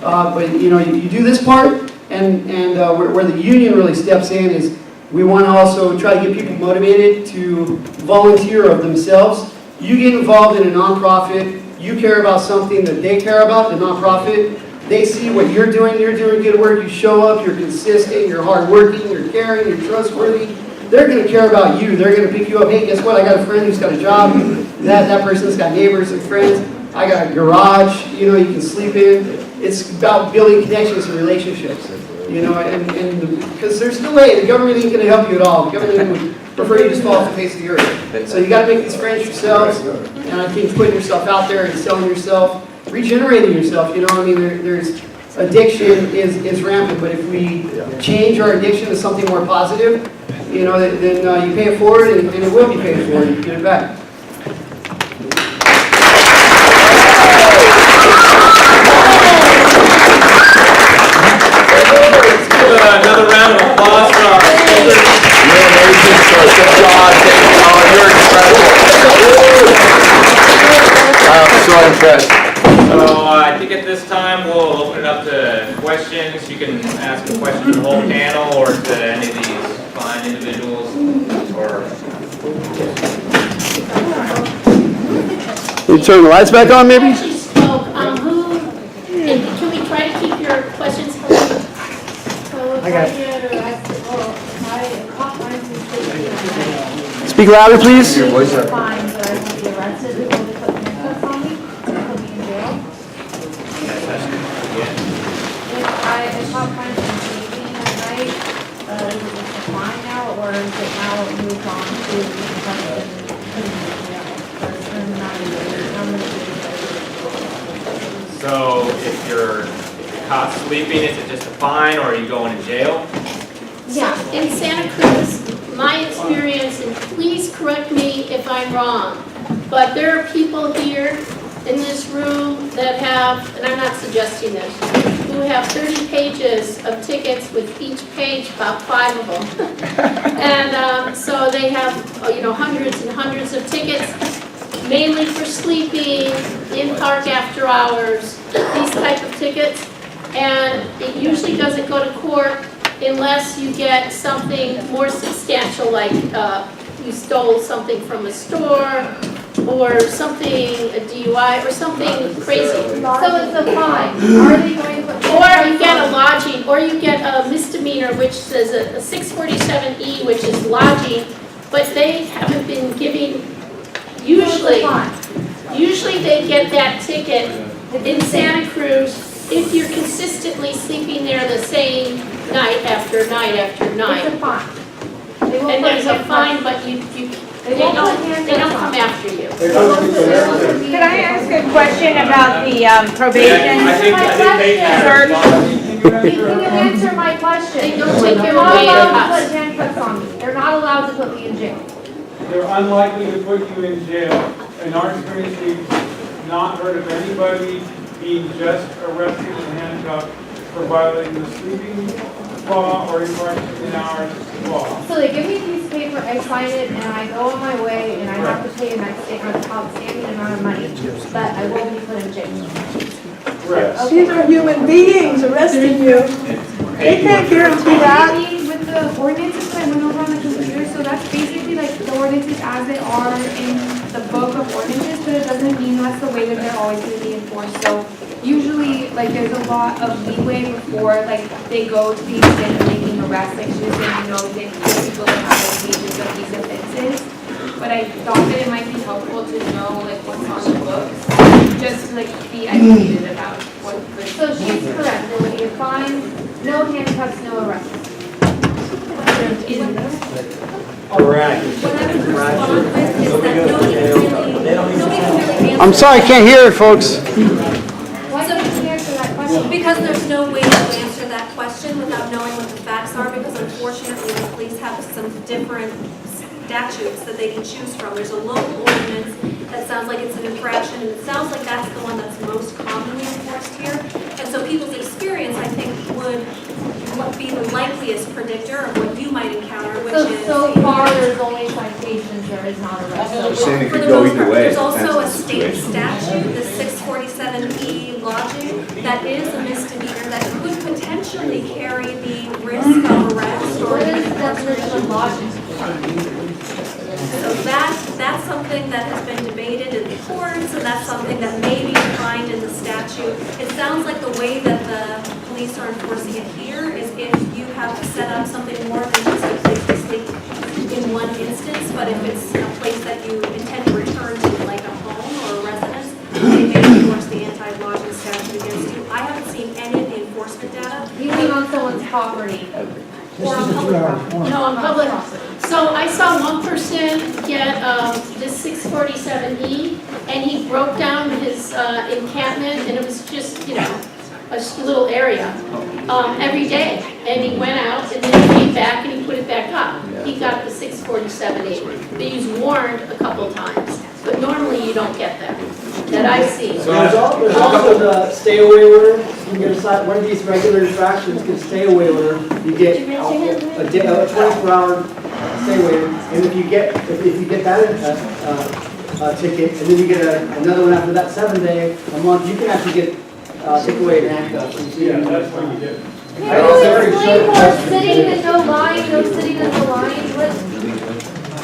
But, you know, you do this part, and where the union really steps in is we want to also try to get people motivated to volunteer of themselves. You get involved in a nonprofit, you care about something that they care about, the nonprofit. They see what you're doing good work, you show up, you're consistent, you're hardworking, you're caring, you're trustworthy. They're going to care about you. They're going to pick you up. Hey, guess what? I got a friend who's got a job. That person's got neighbors and friends. I got a garage, you know, you can sleep in. It's about building connections and relationships, you know, and because there's no way the government ain't going to help you at all. The government would prefer you just fall off the face of the earth. So you got to make these friends yourselves, and I think putting yourself out there and selling yourself, regenerating yourself, you know, I mean, there's addiction is rampant, but if we change our addiction to something more positive, you know, then you pay it forward, and it will be paid forward. You get it back. Let's give another round of applause for our speakers. You're amazing, sir. Good job. Thank you. You're incredible. I'm so impressed. So I think at this time we'll open it up to questions. You can ask a question to the whole panel or to any of these fine individuals. Can you turn the lights back on, maybe? Actually spoke, and can we try to keep your questions coming? I got it. Speak louder, please. Your voice up. Fine, but I won't be arrested before they put handcuffs on me, put me in jail. If I caught fines for sleeping at night, is it just a fine now, or is it now moved on to putting in jail? So if you're caught sleeping, is it just a fine, or are you going to jail? Yeah, in Santa Cruz, my experience, and please correct me if I'm wrong, but there are people here in this room that have, and I'm not suggesting this, who have 30 pages of tickets with each page about 5 of them. And so they have, you know, hundreds and hundreds of tickets, mainly for sleeping, in park after hours, these type of tickets. And it usually doesn't go to court unless you get something more substantial, like you stole something from a store, or something, a DUI, or something crazy. So it's a fine. Are they going to put? Or you get a lodging, or you get a misdemeanor, which says a 647E, which is lodging, but they haven't been giving, usually they get that ticket in Santa Cruz if you're consistently sleeping there the same night after night after night. It's a fine. And there's a fine, but they don't come after you. Could I ask a question about the probation? I think Peyton Can you answer my question? They don't take They're your not away allowed to cuffs. put handcuffs on me. They're not allowed to put me in jail. They're unlikely to put you in jail. In our experience, we've not heard of anybody being just arrested and handcuffed for violating the sleeping law or infraction in our law. So they give me a piece of paper, I sign it, and I go on my way, and I have to pay an outstanding amount of money, but I will be put in jail. These are human beings arresting you. They can't guarantee that. With the ordinances that I went over on the computer, so that's basically like the ordinances as they are in the book of ordinances, but it doesn't mean that's the way that they're always going to be enforced. So usually, like, there's a lot of leeway before, like, they go to the extent of making arrests, like she was saying, you know, they put people that have like pages of these offenses. But I thought that it might be helpful to know, like, what's on the books, just to, like, be educated about what the. So she's correct, there will be a fine, no handcuffs, no arrests. Correct. What I would respond with is that nobody can really I'm sorry, I can't hear it, folks. Why don't you answer that question? Because there's no way to answer that question without knowing what the facts are, because unfortunately the police have some different statutes that they can choose from. There's a local ordinance that sounds like it's an infraction, and it sounds like that's the one that's most commonly enforced here. And so people's experience, I think, would be the likeliest predictor of what you might encounter, which is... So far, there's only citations, there is not arrests. You're saying it For could the go most either part, way. there's also a Depends on the state situation. statute, the 647E lodging, that is a misdemeanor that could potentially carry the risk of arrest or What is the definition of lodging? So that's something that has been debated in the courts, and that's something that may be defined in the statute. It sounds like the way that the police are enforcing it here is if you have set up something more than just a place to sleep in one instance, but if it's a place that you intend to return to, like a home or a residence, they may enforce the anti-lodging statute against you. I haven't seen any of the enforcement data. You mean on someone's property? Or on public property. No, on public. So I saw one person get this 647E, and he broke down his encampment, and it was just, you know, a little area every day. And he went out, and then he came back, and he put it back up. He got the 647E. But he was warned a couple times. But normally you don't get that I see. There's also the stay away order. You can decide one of these regular infractions can stay away order. You get a 24-hour stay away, and if you get that ticket, and then you get another one after that 7-day a month, you can actually get take away and handcuffs. Yeah, that's what you do. Can you explain what sitting and no lying, no sitting and no lying,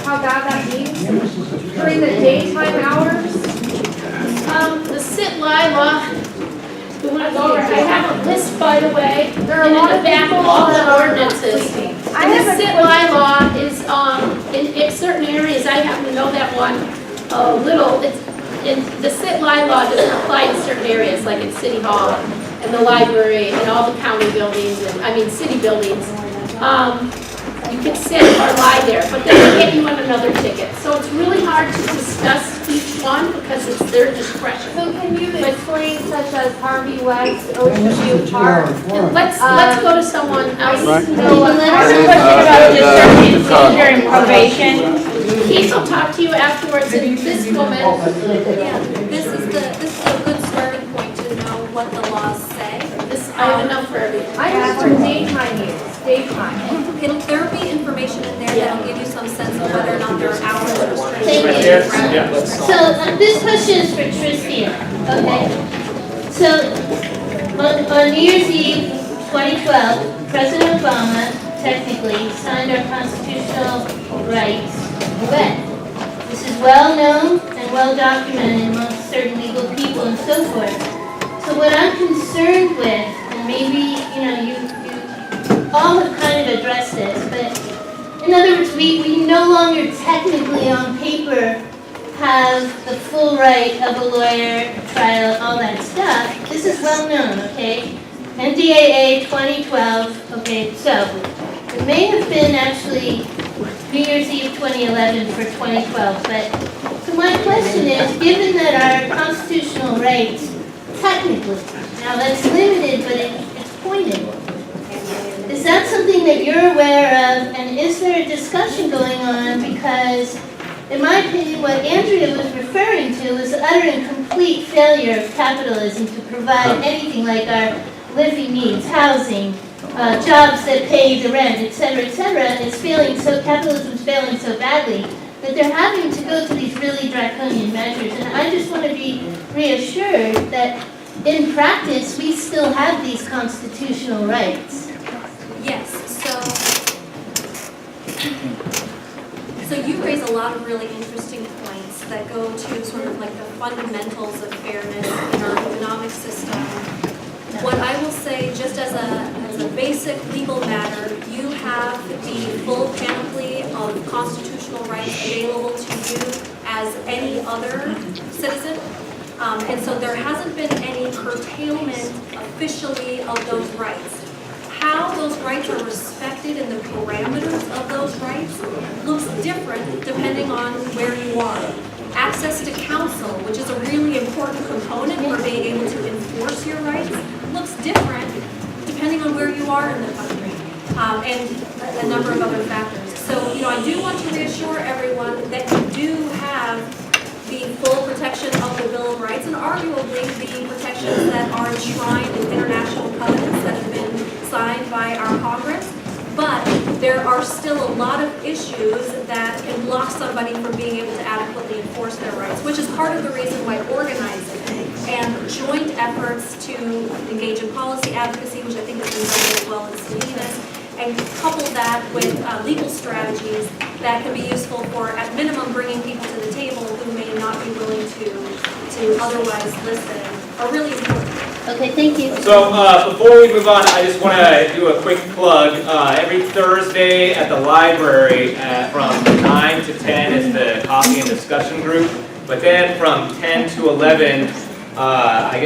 how bad that means during the daytime hours? The sit-lie law, you want to go over, I have a list, by the way, There are and a lot in of the back people of all that the are ordinances. I And the have a sit-lie law is, in certain areas, I happen to know that one a little, the sit-lie law doesn't apply in certain areas, like in City Hall and the library and all the county buildings, and city buildings. You can sit or lie there, but they will get you on another ticket. So it's really hard to discuss each one because it's their discretion. So can you explain such as Harvey West, Ocean View Park? Let's go to someone else. I need to know what During probation. Keith will talk to you afterwards, and this woman. Yeah, this is a good starting point to know what the laws say. I have enough for everything. I have for daytime use, daytime. There'll be information in there that'll give you some sense of whether or not there are hours restrictions. Thank you. So this question is for Tristia, okay? So on New Year's Eve, 2012, President Obama technically signed our constitutional rights when? This is well known and well documented amongst certain legal people and so forth. So what I'm concerned with, and maybe you all have kind of addressed this, but in other words, we no longer technically on paper have the full right of a lawyer, trial, all that stuff. This is well known, okay? NDAA 2012, okay, so it may have been actually New Year's Eve 2011 for 2012, but so my question is, given that our constitutional rights, technically, now that's limited, but it's pointed. The Is that something that you're aware of, and is there a discussion going on? Because, in my opinion, what Andrea was referring to was the utter and complete failure of capitalism to provide anything like our living needs, housing, jobs that pay the rent, et cetera, is failing so, capitalism's failing so badly that they're having to go to these really draconian measures. And I just want to be reassured that in practice, we still have these constitutional rights. Yes, so you raise a lot of really interesting points that go to sort of like the fundamentals of fairness in our economic system. What I will say, just as a basic legal matter, you have the full panoply of constitutional rights available to you as any other citizen. And so there hasn't been any curtailment officially of those rights. How those rights are respected and the parameters of those rights looks different depending on where you are. Access to counsel, which is a really important component for being able to enforce your rights, looks different depending on where you are in the country, and a number of other factors. So, I do want to reassure everyone that you do have the full protection of the Bill of Rights and arguably the protections that are enshrined in international covenants that have been signed by our Congress. But there are still a lot of issues that can block somebody from being able to adequately enforce their rights, which is part of the reason why organizing and joint efforts to engage in policy advocacy, which I think has been done very well in Salinas, and couple that with legal strategies that can be useful for, at minimum, bringing people to the table who may not be willing to otherwise listen, are really important. Okay, thank you. So before we move on, I just want to do a quick plug. Every Thursday at the library from 9 to 10 is the coffee and discussion group. But then from 10 to 11, I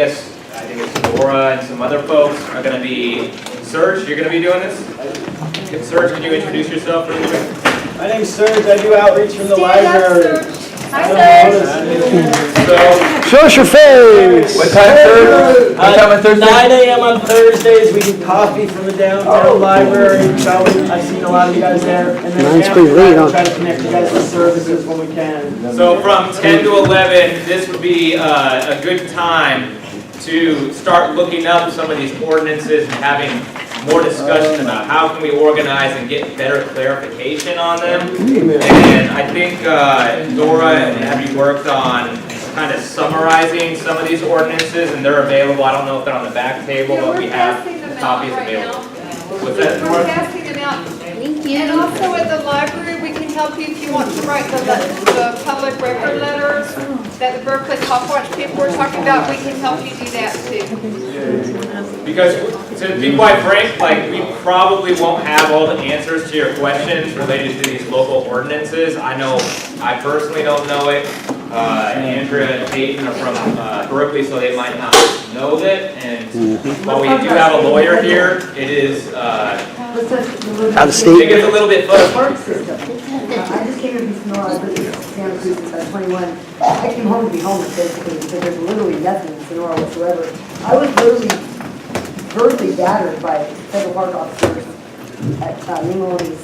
think it's Dora and some other folks are going to be, Serge, you're going to be doing this? Serge, can you introduce yourself really quick? My name's Serge. I do outreach from the library. Hi, Serge. So, Show us your face! What time, Serge? What time on Thursday? 9 a.m. on Thursdays. We get coffee from the downtown library. So I've seen a lot of you guys there. And then Nine's pretty late, huh? try to connect you guys with services when we can. So from 10 to 11, this would be a good time to start looking up some of these ordinances and having more discussion about how can we organize and get better clarification on them. And I think Dora and you worked on kind of summarizing some of these ordinances, and they're available. I don't know if they're on the back table, but we have copies available. What's that? We're passing them out. Thank you. And also at the library, we can help you if you want to write the public record letters that the Berkeley Copwatch people were talking about. We can help you do that too. Because to be quite frank, we probably won't have all the answers to your questions related to these local ordinances. I know I personally don't know it. Andrea and Peyton are from Berkeley, so they might not know that. And while we do have a lawyer here, it is Out of state. it gets a little bit fuzzy. Park system. I just came here from Sonora, I've lived in Santa Cruz since I was 21. I came home to be homeless basically because there's literally nothing in Sonora whatsoever. I was literally verbally battered by federal park officers at Nimoli's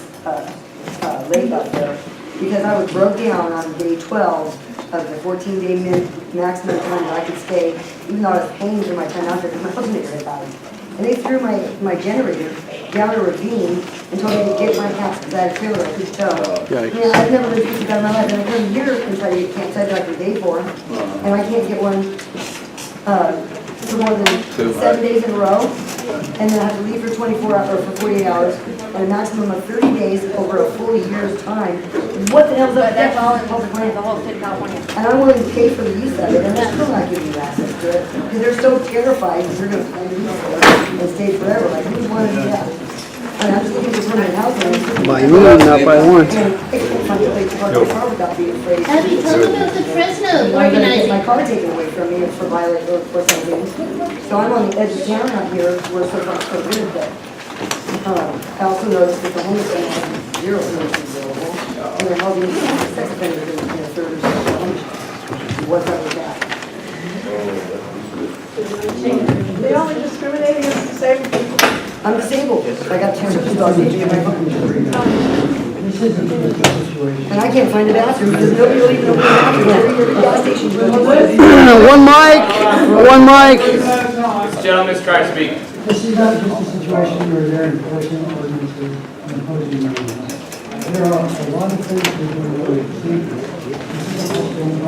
lake up there because I was broke down on day 12 of the 14-day maximum time that I could stay, even though I was paying for my time out there because my husband had died. And they threw my generator down a ravine until they could get my house because I had a trailer I couldn't tow. Yikes. I've never lived this in my life, and I come here and try to get campsite like a day for, and I can't get one for more than 7 days in a row, and then I have to leave for 24 hours or for 48 hours, and a maximum of 30 days over a full year's time. What the hell's up? That's all in public land. The whole state of California. And I'm willing to pay for the use of it, and they're still not giving you access to it because they're so terrified that you're going to find a use for it and stay forever. Like, who's want to do that? I mean, I'm just looking for permanent housing. By moon, not by want. Abby, tell me about the Fresno organizing. My car taken away from me for violating or something. So I'm on the edge of town out here where so far so good, but I also noticed that the homeless have 0 services available. And they're holding sex offenders in a third or so. What's up with that? They only discriminate against disabled people. I'm disabled. I got 10 dogs in my phone. And I can't find a bathroom because nobody will even open the bathroom. Every gas station you go to. One mic. This gentleman's trying to speak. This is not just a situation where they're enforcing ordinances and imposing rules. There are a lot of things that are really illegal. This is also an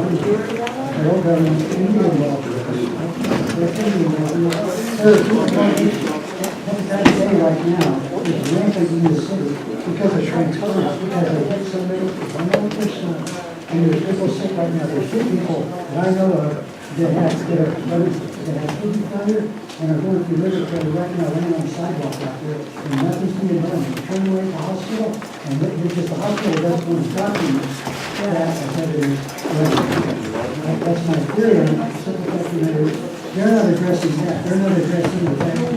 federal government, Indian law. There are two parties that day right now is rampant in the city because of transference, because they hit somebody, I know what they're saying, and there's people sick right now. There's 2 people that I know of that have kidney failure and are going through liver failure right now, laying on the sidewalk out there, and nothing's being done. They turn away at the hospital, and it's just the hospital doesn't want to document that as evidence. That's my theory on it. They're not addressing that. They're not addressing the fact that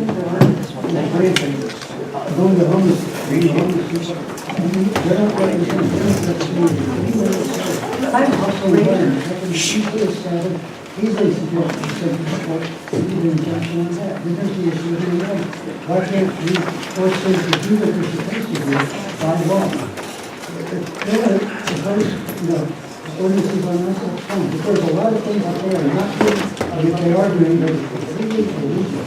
going to homeless, being homeless people. They're not representing the community. I'm also learning that the people established easily suggest that people need an injunction on that. Because the issue is in the way. Why can't we force them to do what they're supposed to do by law? They're supposed, ordinances on this, that's fine. But there's a lot of things that they are not doing, and if they are doing, they're completely illegal.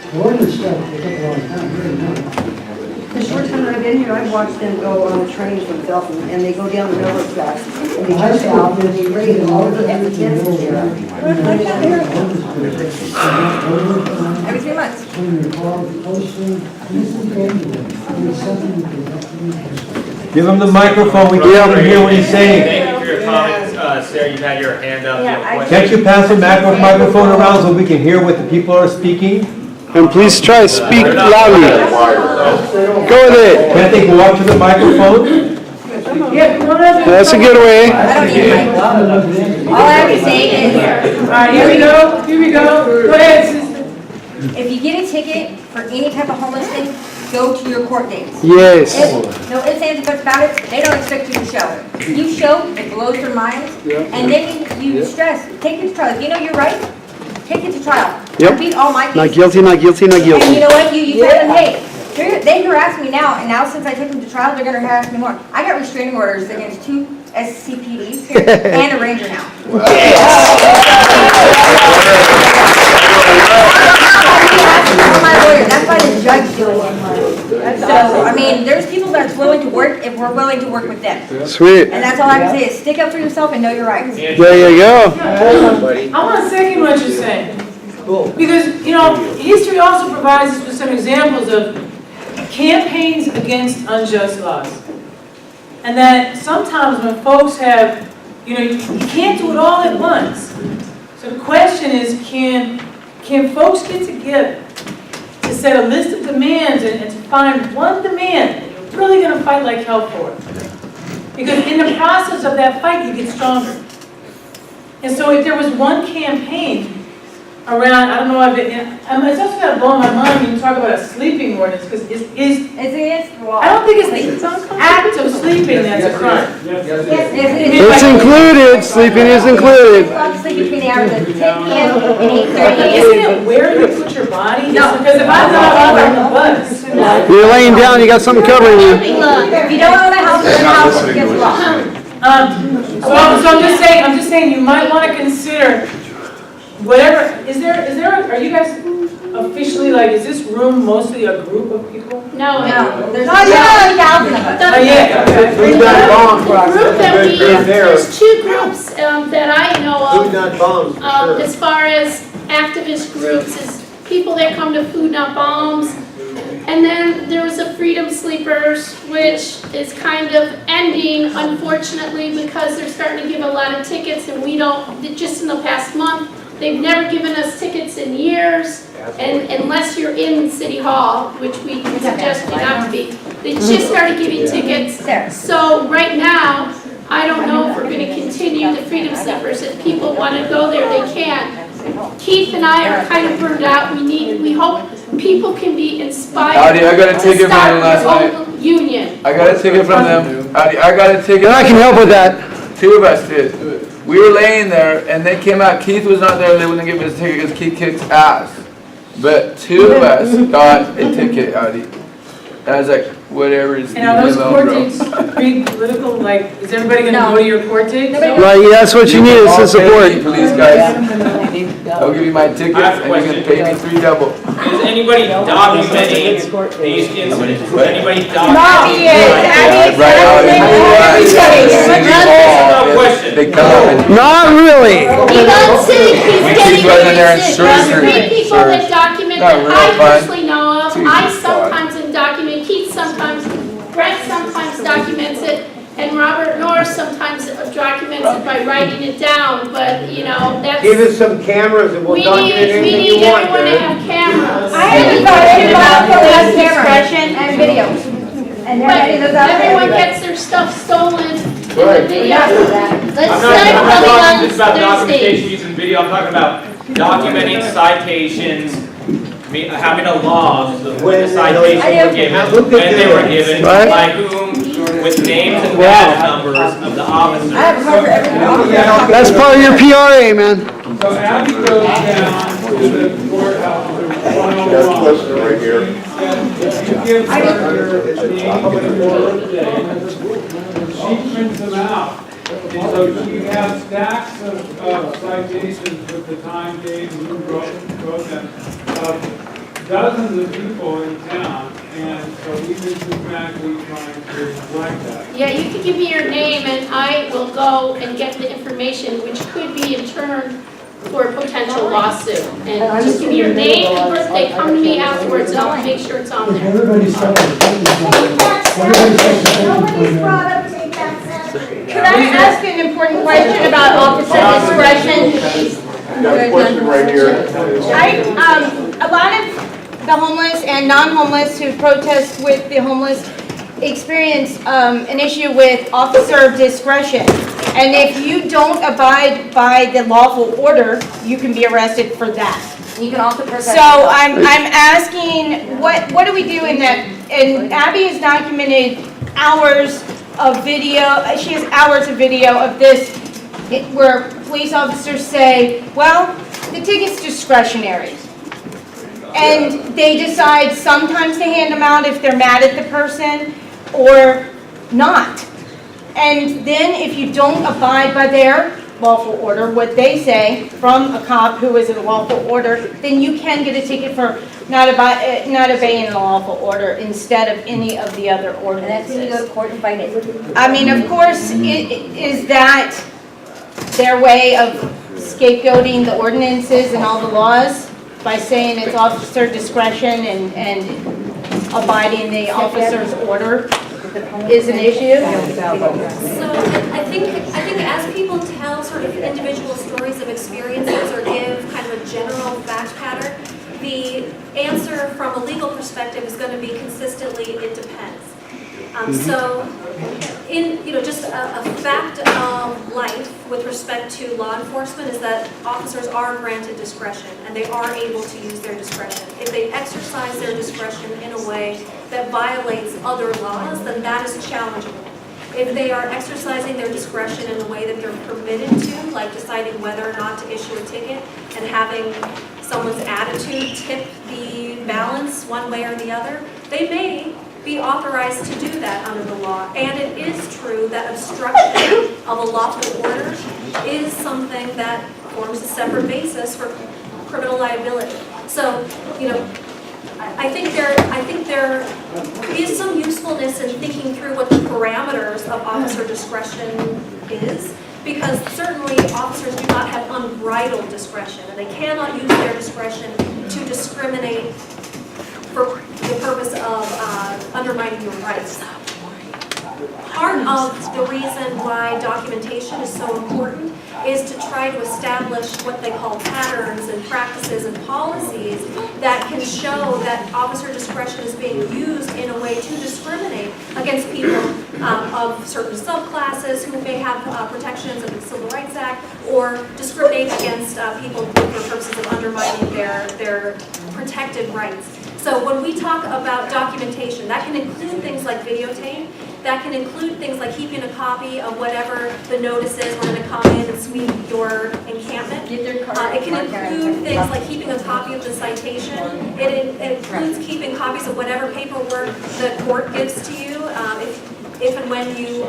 The ordinance stuff will take a long time, really not. The short time that I've been here, I've watched them go on the trains themselves, and they go down the railroad tracks, and they push out, and they raise all of the evidence there. Every 3 months. Give him the microphone, we can't even hear what he's saying. Thank you for your comments. Sarah, you've had your hand up. You have a question? Can't you pass the microphone around so we can hear what the people are speaking? And please try to speak loudly. Go with it. Can't they go up to the microphone? That's a good way. All I have to say is, All right, here we go. Go ahead, sister. if you get a ticket for any type of homeless thing, go to your court dates. Yes. No ifs, ands, or buts about it, they don't expect you to show. You show, it blows their minds, and then you stress, take it to trial. If you know you're right, take it to trial. Yep. Beat all my cases. Not guilty, not guilty, not And you guilty. know what, you tell them, hey, they harass me now, and now since I took them to trial, they're gonna harass me more. I got restraining orders against 2 SCPDs and a ranger now. My lawyer, that's why the judge doing it. So, I mean, there's people that's willing to work if we're willing to work with them. Sweet. And that's all I have to say is stick up for yourself and know your rights. There you go. I want to second what you're saying. Because, history also provides us with some examples of campaigns against unjust laws. And that sometimes when folks have, you can't do it all at once. So the question is, can folks get together to set a list of demands and to find one demand that you're really going to fight like hell for? Because in the process of that fight, you get stronger. And so if there was one campaign around, I don't know if it's also got to blow my mind when you talk about a sleeping ordinance, because it's against the law. I don't think it's the act of sleeping that's a crime. It's included, sleeping is included. Sleep between the hours of 10 p.m. and 8:30 Isn't it where you put your body? No. Because if I'm not on the bus. You're laying down, you got something covering you. If you don't own a house, then the house is against the law. So I'm just saying you might want to consider whatever, are you guys officially, is this room mostly a group of people? No. There's 3,000 of us. Oh, yeah, okay. The group that there's 2 groups that I know of, as far as activist groups, is people that come to Food Not Bombs. And then there was a Freedom Sleepers, which is kind of ending, unfortunately, because they're starting to give a lot of tickets, and we don't, just in the past month, they've never given us tickets in years, and unless you're in City Hall, which we suggest you not to be. They just started giving tickets. So right now, I don't know if we're going to continue the Freedom Sleepers. If people want to go there, they can. Keith and I are kind of burned out. We hope people can be inspired Howdy, I got a ticket from them last night. Union. I got a ticket from them. Howdy, I got a ticket. And I can help with that. 2 of us did. We were laying there, and they came out. Keith was not there. They wouldn't give us a ticket because Keith kicks ass. but 2 of us got a ticket, Audi. And I was like, whatever is And are those alone, court bro. dates being political, like, is everybody gonna go to your court dates? Right, yeah, that's what you need, is the support. Please, guys. I'll give you my tickets and you can pay me 3 double. Is anybody documenting these incidents? Is anybody documenting? No question. They come up and. Not really. He got sick, he's getting Keith wasn't there in sick. surgery. There's 3 people that document Not that real I fun. personally know of. I sometimes document, Keith sometimes, Brett sometimes documents it, and Robert Norris sometimes documents it by writing it down, but, you know, that's. Give us some cameras and we'll We document need anything you want, everyone to man. have cameras. I have a question about police discretion and videos. And But everyone gets their stuff stolen in the Right. video. I'm Let's not start coming talking on just about Thursday. documentation using video, I'm talking about documenting citations, having a log of when the citations were given, when they were given, Right. by whom, with names and badge numbers of the officers. I have a card for everything. That's part of your PRA, man. So Abby goes down to the courthouse, to 101. That's a question right here. You give her your name and birthday, she prints them out. And so she has stacks of citations with the time, date, and who wrote them, of dozens of people in town, and so we've been systematically trying to collect that. Yeah, you can give me your name and I will go and get the information, which could be in turn for a potential lawsuit. And just give me your name and birthday, come to me afterwards, and I'll make sure it's on there. Everybody's Can I ask an important question about officer discretion? Got a question right here. A lot of the homeless and non-homeless who protest with the homeless experience an issue with officer discretion. And if you don't abide by the lawful order, you can be arrested for that. You can also protest. So I'm asking, what do we do in that? And Abby has documented hours of video, she has hours of video of this, where police officers say, well, the ticket's discretionary. And they decide sometimes to hand them out if they're mad at the person or not. And then if you don't abide by their lawful order, what they say from a cop who is in a lawful order, then you can get a ticket for not obeying the lawful order instead of any of the other ordinances. And that's when you go to court and fight it. I mean, of course, is that their way of scapegoating the ordinances and all the laws by saying it's officer discretion and abiding the officer's order is an issue? So I think as people tell sort of individual stories of experiences or give kind of a general fact pattern, the answer from a legal perspective is going to be consistently, it depends. So in, just a fact of life with respect to law enforcement is that officers are granted discretion and they are able to use their discretion. If they exercise their discretion in a way that violates other laws, then that is challengeable. If they are exercising their discretion in a way that they're permitted to, like deciding whether or not to issue a ticket and having someone's attitude tip the balance one way or the other, they may be authorized to do that under the law. And it is true that obstruction of a lawful order is something that forms a separate basis for criminal liability. So, I think there is some usefulness in thinking through what the parameters of officer discretion is, because certainly officers do not have unbridled discretion, and they cannot use their discretion to discriminate for the purpose of undermining your rights. Part of the reason why documentation is so important is to try to establish what they call patterns and practices and policies that can show that officer discretion is being used in a way to discriminate against people of certain subclasses who may have protections of the Civil Rights Act, or discriminate against people for purposes of undermining their protected rights. So when we talk about documentation, that can include things like videotape. That can include things like keeping a copy of whatever the notice is, we're gonna come in and sweep your encampment. It can include things like keeping a copy of the citation. It includes keeping copies of whatever paperwork the court gives to you, if and when you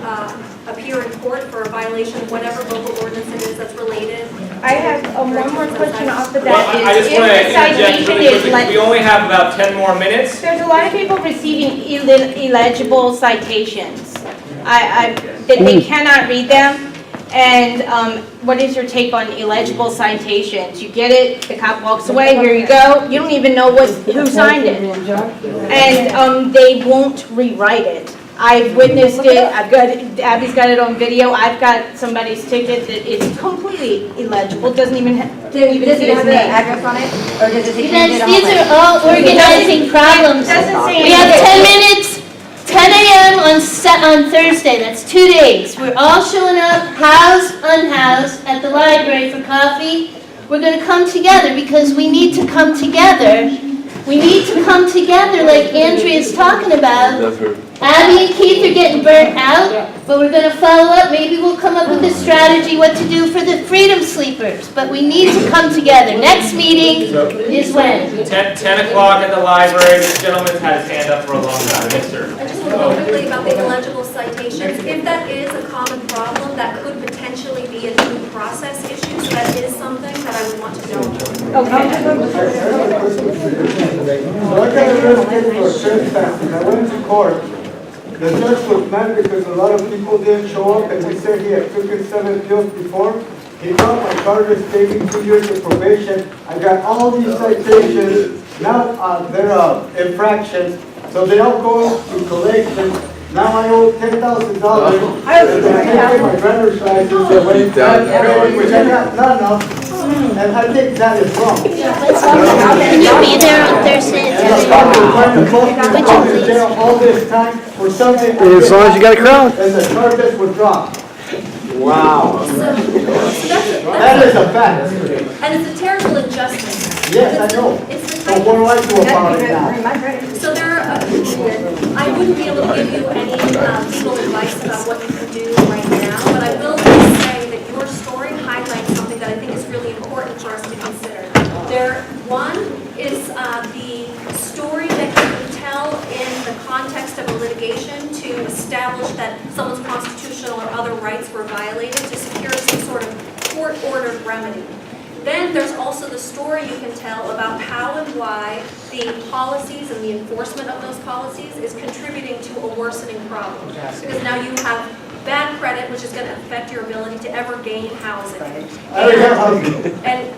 appear in court for a violation of whatever local ordinance it is that's related. I have one more question off the Well, bat. I just want to interject really quickly. We only have about 10 more minutes. There's a lot of people receiving illegible citations. That they cannot read them. And what is your take on illegible citations? You get it, the cop walks away, here you go. You don't even know who signed it. And they won't rewrite it. I've witnessed it, Abby's got it on video, I've got somebody's ticket that is completely illegible, doesn't even have Does it have the address on it? Or does it say? Because these are all organizing problems. Doesn't say We have anything. 10 minutes, 10 a.m. on Thursday, that's 2 days. We're all showing up, housed, unhoused, at the library for coffee. We're gonna come together because we need to come together. We need to come together like Andrea's talking about. Abby and Keith are getting burnt out, but we're gonna follow up. Maybe we'll come up with a strategy what to do for the freedom sleepers, but we need to come together. Next meeting is when? 10 o'clock at the library. This gentleman's had his hand up for a long time. Yes, sir. I just want to go quickly about the illegible citations. If that is a common problem, that could potentially be a due process issue, so that is something that I would want to know. So I got arrested for trespassing. I went to court. The judge was mad because a lot of people didn't show up, and he said he had taken 7 pills before. He brought my charges, gave me 2 years of probation. I got all these citations. Now they're infractions, so they all go to collection. Now I owe $10,000. I take my driver's license away, which I got none of. And I think that is wrong. Can you be there on Thursday at 10 a.m.? All this time for something. As long as you got a crowd. And the charges were dropped. Wow. That is a fact. And it's a terrible injustice. Yes, I know. It's the So type what do I do about it now? So there are, I wouldn't be able to give you any legal advice about what you can do right now, but I will just say that your story highlights something that I think is really important for us to consider. One is the story that you can tell in the context of a litigation to establish that someone's constitutional or other rights were violated to secure some sort of court-ordered remedy. Then there's also the story you can tell about how and why the policies and the enforcement of those policies is contributing to a worsening problem. Because now you have bad credit, which is going to affect your ability to ever gain housing. And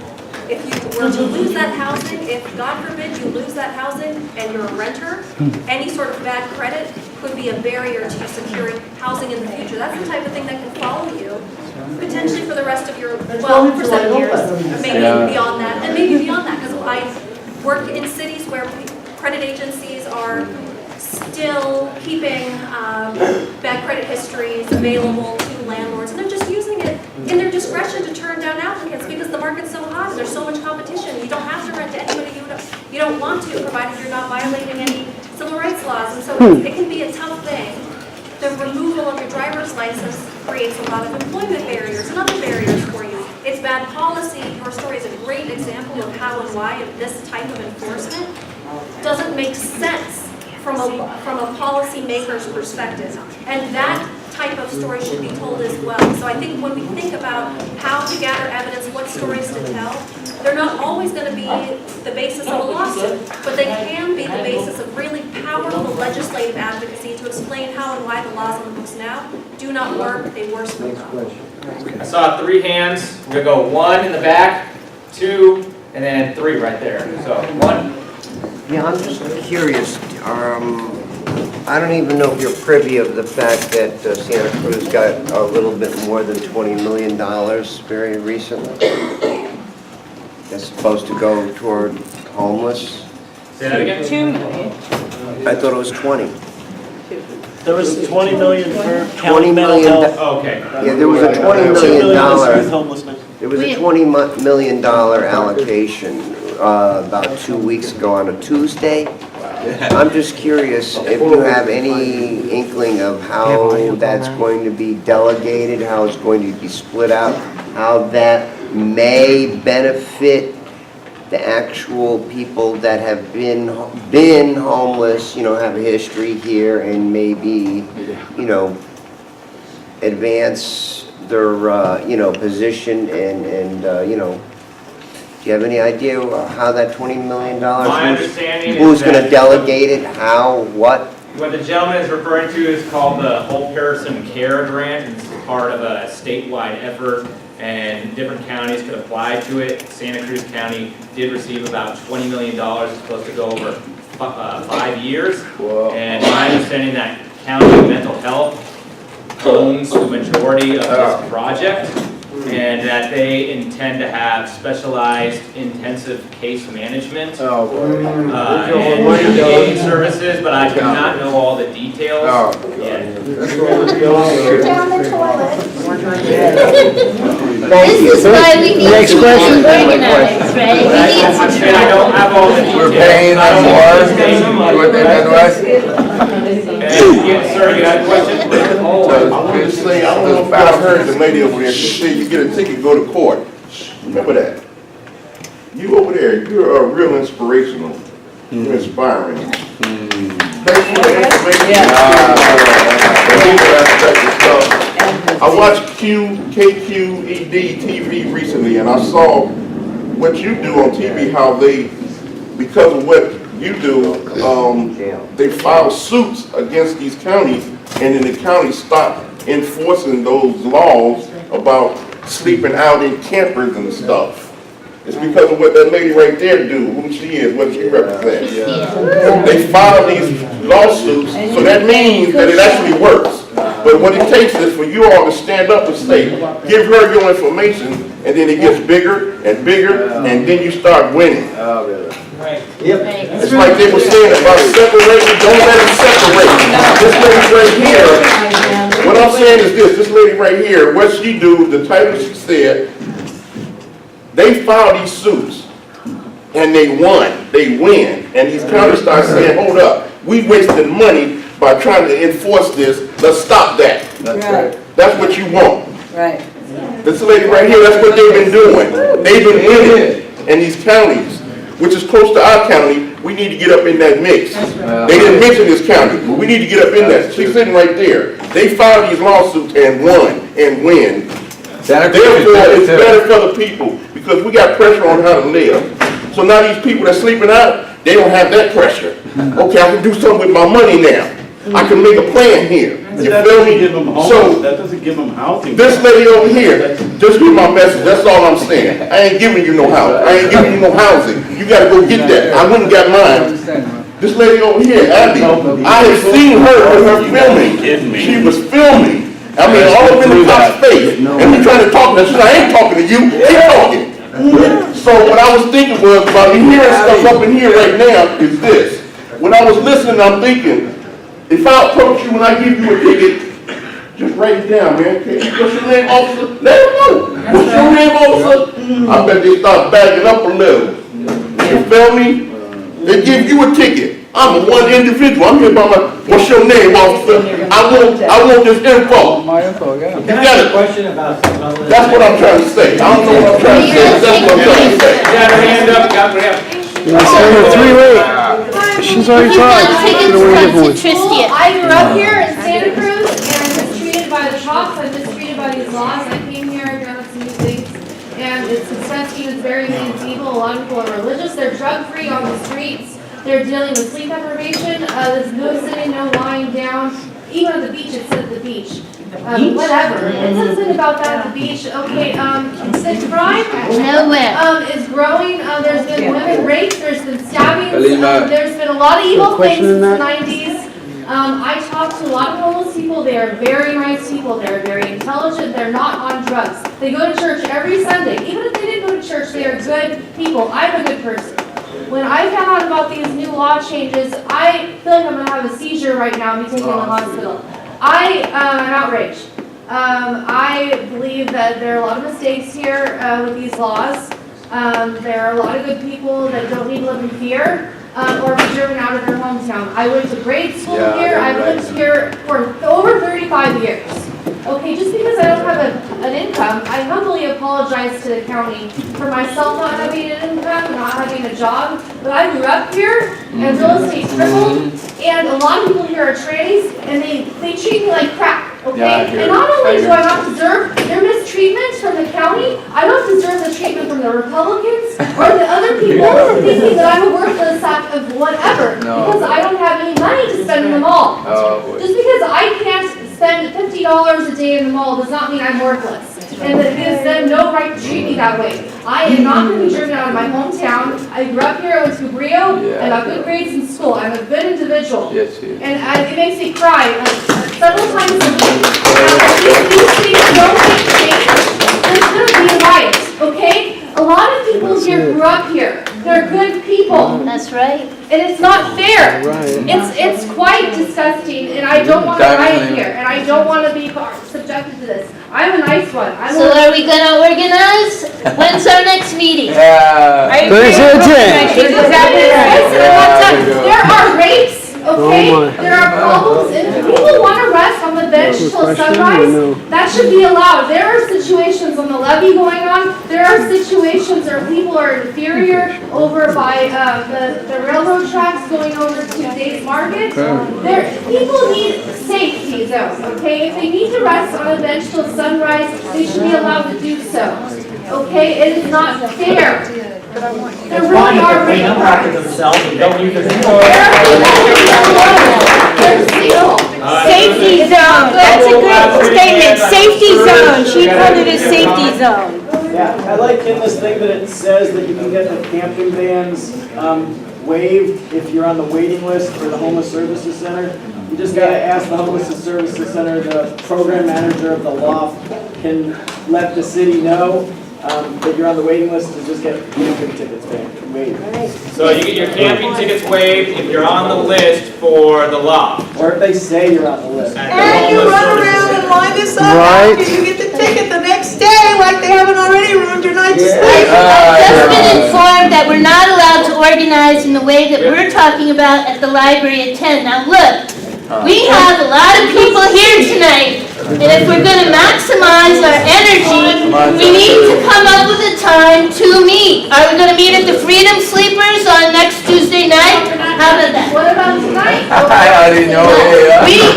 if you were to lose that housing, if God forbid you lose that housing and you're a renter, any sort of bad credit could be a barrier to securing housing in the future. That's the type of thing that can follow you potentially for the rest of your, well, for 7 years, maybe beyond that, and maybe beyond that, because I've worked in cities where credit agencies are still keeping bad credit histories available to landlords, and they're just using it in their discretion to turn down applicants because the market's so hot and there's so much competition. You don't have to rent to anybody you don't want to, provided you're not violating any civil rights laws, and so it can be a tough thing. The removal of your driver's license creates a lot of employment barriers and other barriers for you. It's bad policy. Your story is a great example of how and why this type of enforcement doesn't make sense from a policymaker's perspective. And that type of story should be told as well. So I think when we think about how to gather evidence, what stories to tell, they're not always going to be the basis of a lawsuit, but they can be the basis of really powerful legislative advocacy to explain how and why the laws on the books now do not work, they worsen the problem. I saw 3 hands. We're going to go 1 in the back, 2, and then 3 right there. So 1. Yeah, I'm just curious. I don't even know if you're privy of the fact that Santa Cruz got a little bit more than $20 million very recently. That's supposed to go toward homeless. Say that again? 2 million. I thought it was 20. There was 20 million for county $20 mental million. health. Oh, okay. Yeah, there was a $20 $2 million. million with homelessness. There was a $20 million allocation about 2 weeks ago on a Tuesday. I'm just curious if you have any inkling of how that's going to be delegated, how it's going to be split out, how that may benefit the actual people that have been homeless, you know, have a history here and maybe, you know, advance their, you know, position and you know, do you have any idea how that $20 million, My understanding who's is going to that delegate it, how, what? what the gentleman is referring to is called the Whole Person Care Grant. It's part of a statewide effort, and different counties could apply to it. Santa Cruz County did receive about $20 million. It's supposed to go over 5 years. Whoa. And my understanding that county mental health owns the majority of this project, and that they intend to have specialized intensive case management and mitigation services, but I do not know all the details yet. This is why we need to be organized, right? We need to And I don't have all the details. We're paying them more, what they did to us. Yes, sir, you had a question? I'm just saying, I don't know if y'all heard the lady over there, she said you get a ticket, go to court. Remember that. You over there, you're real inspirational. You're inspiring. Thanks for the information. I watched KQED TV recently, and I saw what you do on TV, how they, because of what you do, they file suits against these counties, and then the counties stop enforcing those laws about sleeping out in campers and stuff. It's because of what that lady right there do, who she is, what she represents. They file these lawsuits, so that means that it actually works. But what it takes is for you all to stand up and say, give her your information, and then it gets bigger and bigger, and then you start winning. It's like they were saying about separating, don't let them separate. This lady right here, what I'm saying is this lady right here, what she do, the title she said, they file these suits, and they win, and these counties start saying, hold up, we wasted money by trying to enforce this, let's stop that. That's what you want. Right. This lady right here, that's what they've been doing. They've been winning in these counties, which is close to our county. We need to get up in that mix. They didn't mention this county, but we need to get up in that. She's sitting right there. They filed these lawsuits and won and win. Therefore, it's better for the people because we got pressure on how to live. So now these people that are sleeping out, they don't have that pressure. Okay, I can do something with my money now. I can make a plan here. You feel me? So that doesn't give them housing. this lady over here, just hear my message. That's all I'm saying. I ain't giving you no house. I ain't giving you no housing. You gotta go get that. I wouldn't got mine. This lady over here, Abby, I have seen her with her filming. She was filming. I mean, all up in the cop's face. And we trying to talk to her. She said, I ain't talking to you. Keep talking. So what I was thinking was, about me hearing stuff up in here right now is this. When I was listening, I'm thinking, if I approach you and I give you a ticket, just write it down, man. Okay, what's your name, officer? Let them know. What's your name, officer? I bet they start backing up a little. You feel me? They give you a ticket. I'm one individual. I'm here by my, what's your name, officer? I want this info. My info, yeah. You got it. Question about something. That's what I'm trying to say. I don't know what I'm trying to say. That's what I'm trying to say. Got her hand up, got her hand up. She's already talked. Tristia. I grew up here in Santa Cruz and mistreated by the cops. I'm mistreated by these laws. I came here, I found out some new things, and it's disgusting. It's very mean people. A lot of people are religious. They're drug-free on the streets. They're dealing with sleep deprivation. There's no sitting, no lying down. Even at the beach, it said at the beach. Whatever. It says something about that at the beach. Okay, the crime is growing. There's been women raped. There's been stabbings. There's been a lot of evil things since the 90s. I talk to a lot of homeless people. They are very nice people. They're very intelligent. They're not on drugs. They go to church every Sunday. Even if they didn't go to church, they are good people. I'm a good person. When I found out about these new law changes, I feel like I'm going to have a seizure right now and be taken to the hospital. I am outraged. I believe that there are a lot of mistakes here with these laws. There are a lot of good people that don't need to live in fear. or be driven out of their hometown. I went to grade school Yeah, here, yeah, I've right. lived here for over 35 years. Okay, just because I don't have an income, I humbly apologize to the county for myself not having an income and not having a job. But I grew up here, and real estate tripled, and a lot of people here are trannies, and they treat me like crap. Okay, Yeah, I hear and not it. only I do hear I it. not deserve their mistreatment from the county, I don't deserve the treatment from the Republicans or the other people thinking that I'm a worthless sack of whatever, No. because I don't have any money to spend in the mall. Oh, boy. Just because I can't spend $50 a day in the mall does not mean I'm worthless. And that gives them no right to treat me that way. I am not going to be driven out of my hometown. I grew up here, I went to Brio, Yeah. I got good grades in school. I'm a good individual. Yes, yes. And it makes me cry several times a week. If these things don't get changed, there's going to be a riot, okay? A lot of people here grew up here. They're good people. That's right. And it's not fair. It's quite disgusting, and I don't want to riot here, and I don't want to be subjected to this. I'm a nice one. So are we gonna organize? When's our next meeting? Yeah. There are rapes, okay? There are problems, and if people want to rest on the bench till sunrise, that should be allowed. There are situations on the levee going on. There are situations where people are inferior over by the railroad tracks going over to Dave's Market. People need safety zones, okay? If they need to rest on a bench till sunrise, they should be allowed to do so. Okay, it is not fair. There really are Clean up after themselves and don't use their They're single. Safety zone, that's a good statement, safety zone, she called it a safety zone. Yeah, I like in this thing that it says that you can get the camping bans waived if you're on the waiting list for the Homeless Services Center. You just gotta ask the Homeless Services Center, the program manager of the loft can let the city know that you're on the waiting list to just get camping tickets waived. So you get your camping tickets waived if you're on the list for the loft. Or if they say you're on the list. And you run around and line this up after you get the ticket the next day, like they haven't already ruined your night's sleep. I've just been informed that we're not allowed to organize in the way that we're talking about at the library at 10. Now look, we have a lot of people here tonight, and if we're going to maximize our energy, we need to come up with a time to meet. Are we going to meet at the Freedom Sleepers on next Tuesday night? How about that? What about tonight? I didn't know.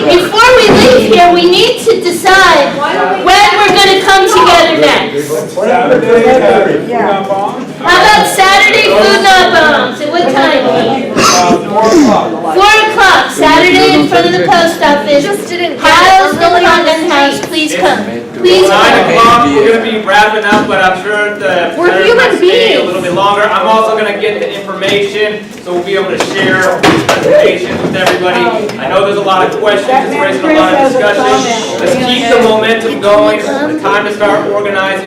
Before we leave here, we need to decide when we're going to come together next. How about Saturday food not bombs? At what time? 4 o'clock, Saturday in front of the post office. House the Condon House, please come. Please 9 come. o'clock, we're going to be wrapping up, but I'm sure the We're human might stay a beings. little bit longer. I'm also going to get the information, so we'll be able to share these presentations with everybody. I know there's a lot of questions, it's raising a lot of discussion. Let's keep the momentum going. It's time to start organizing.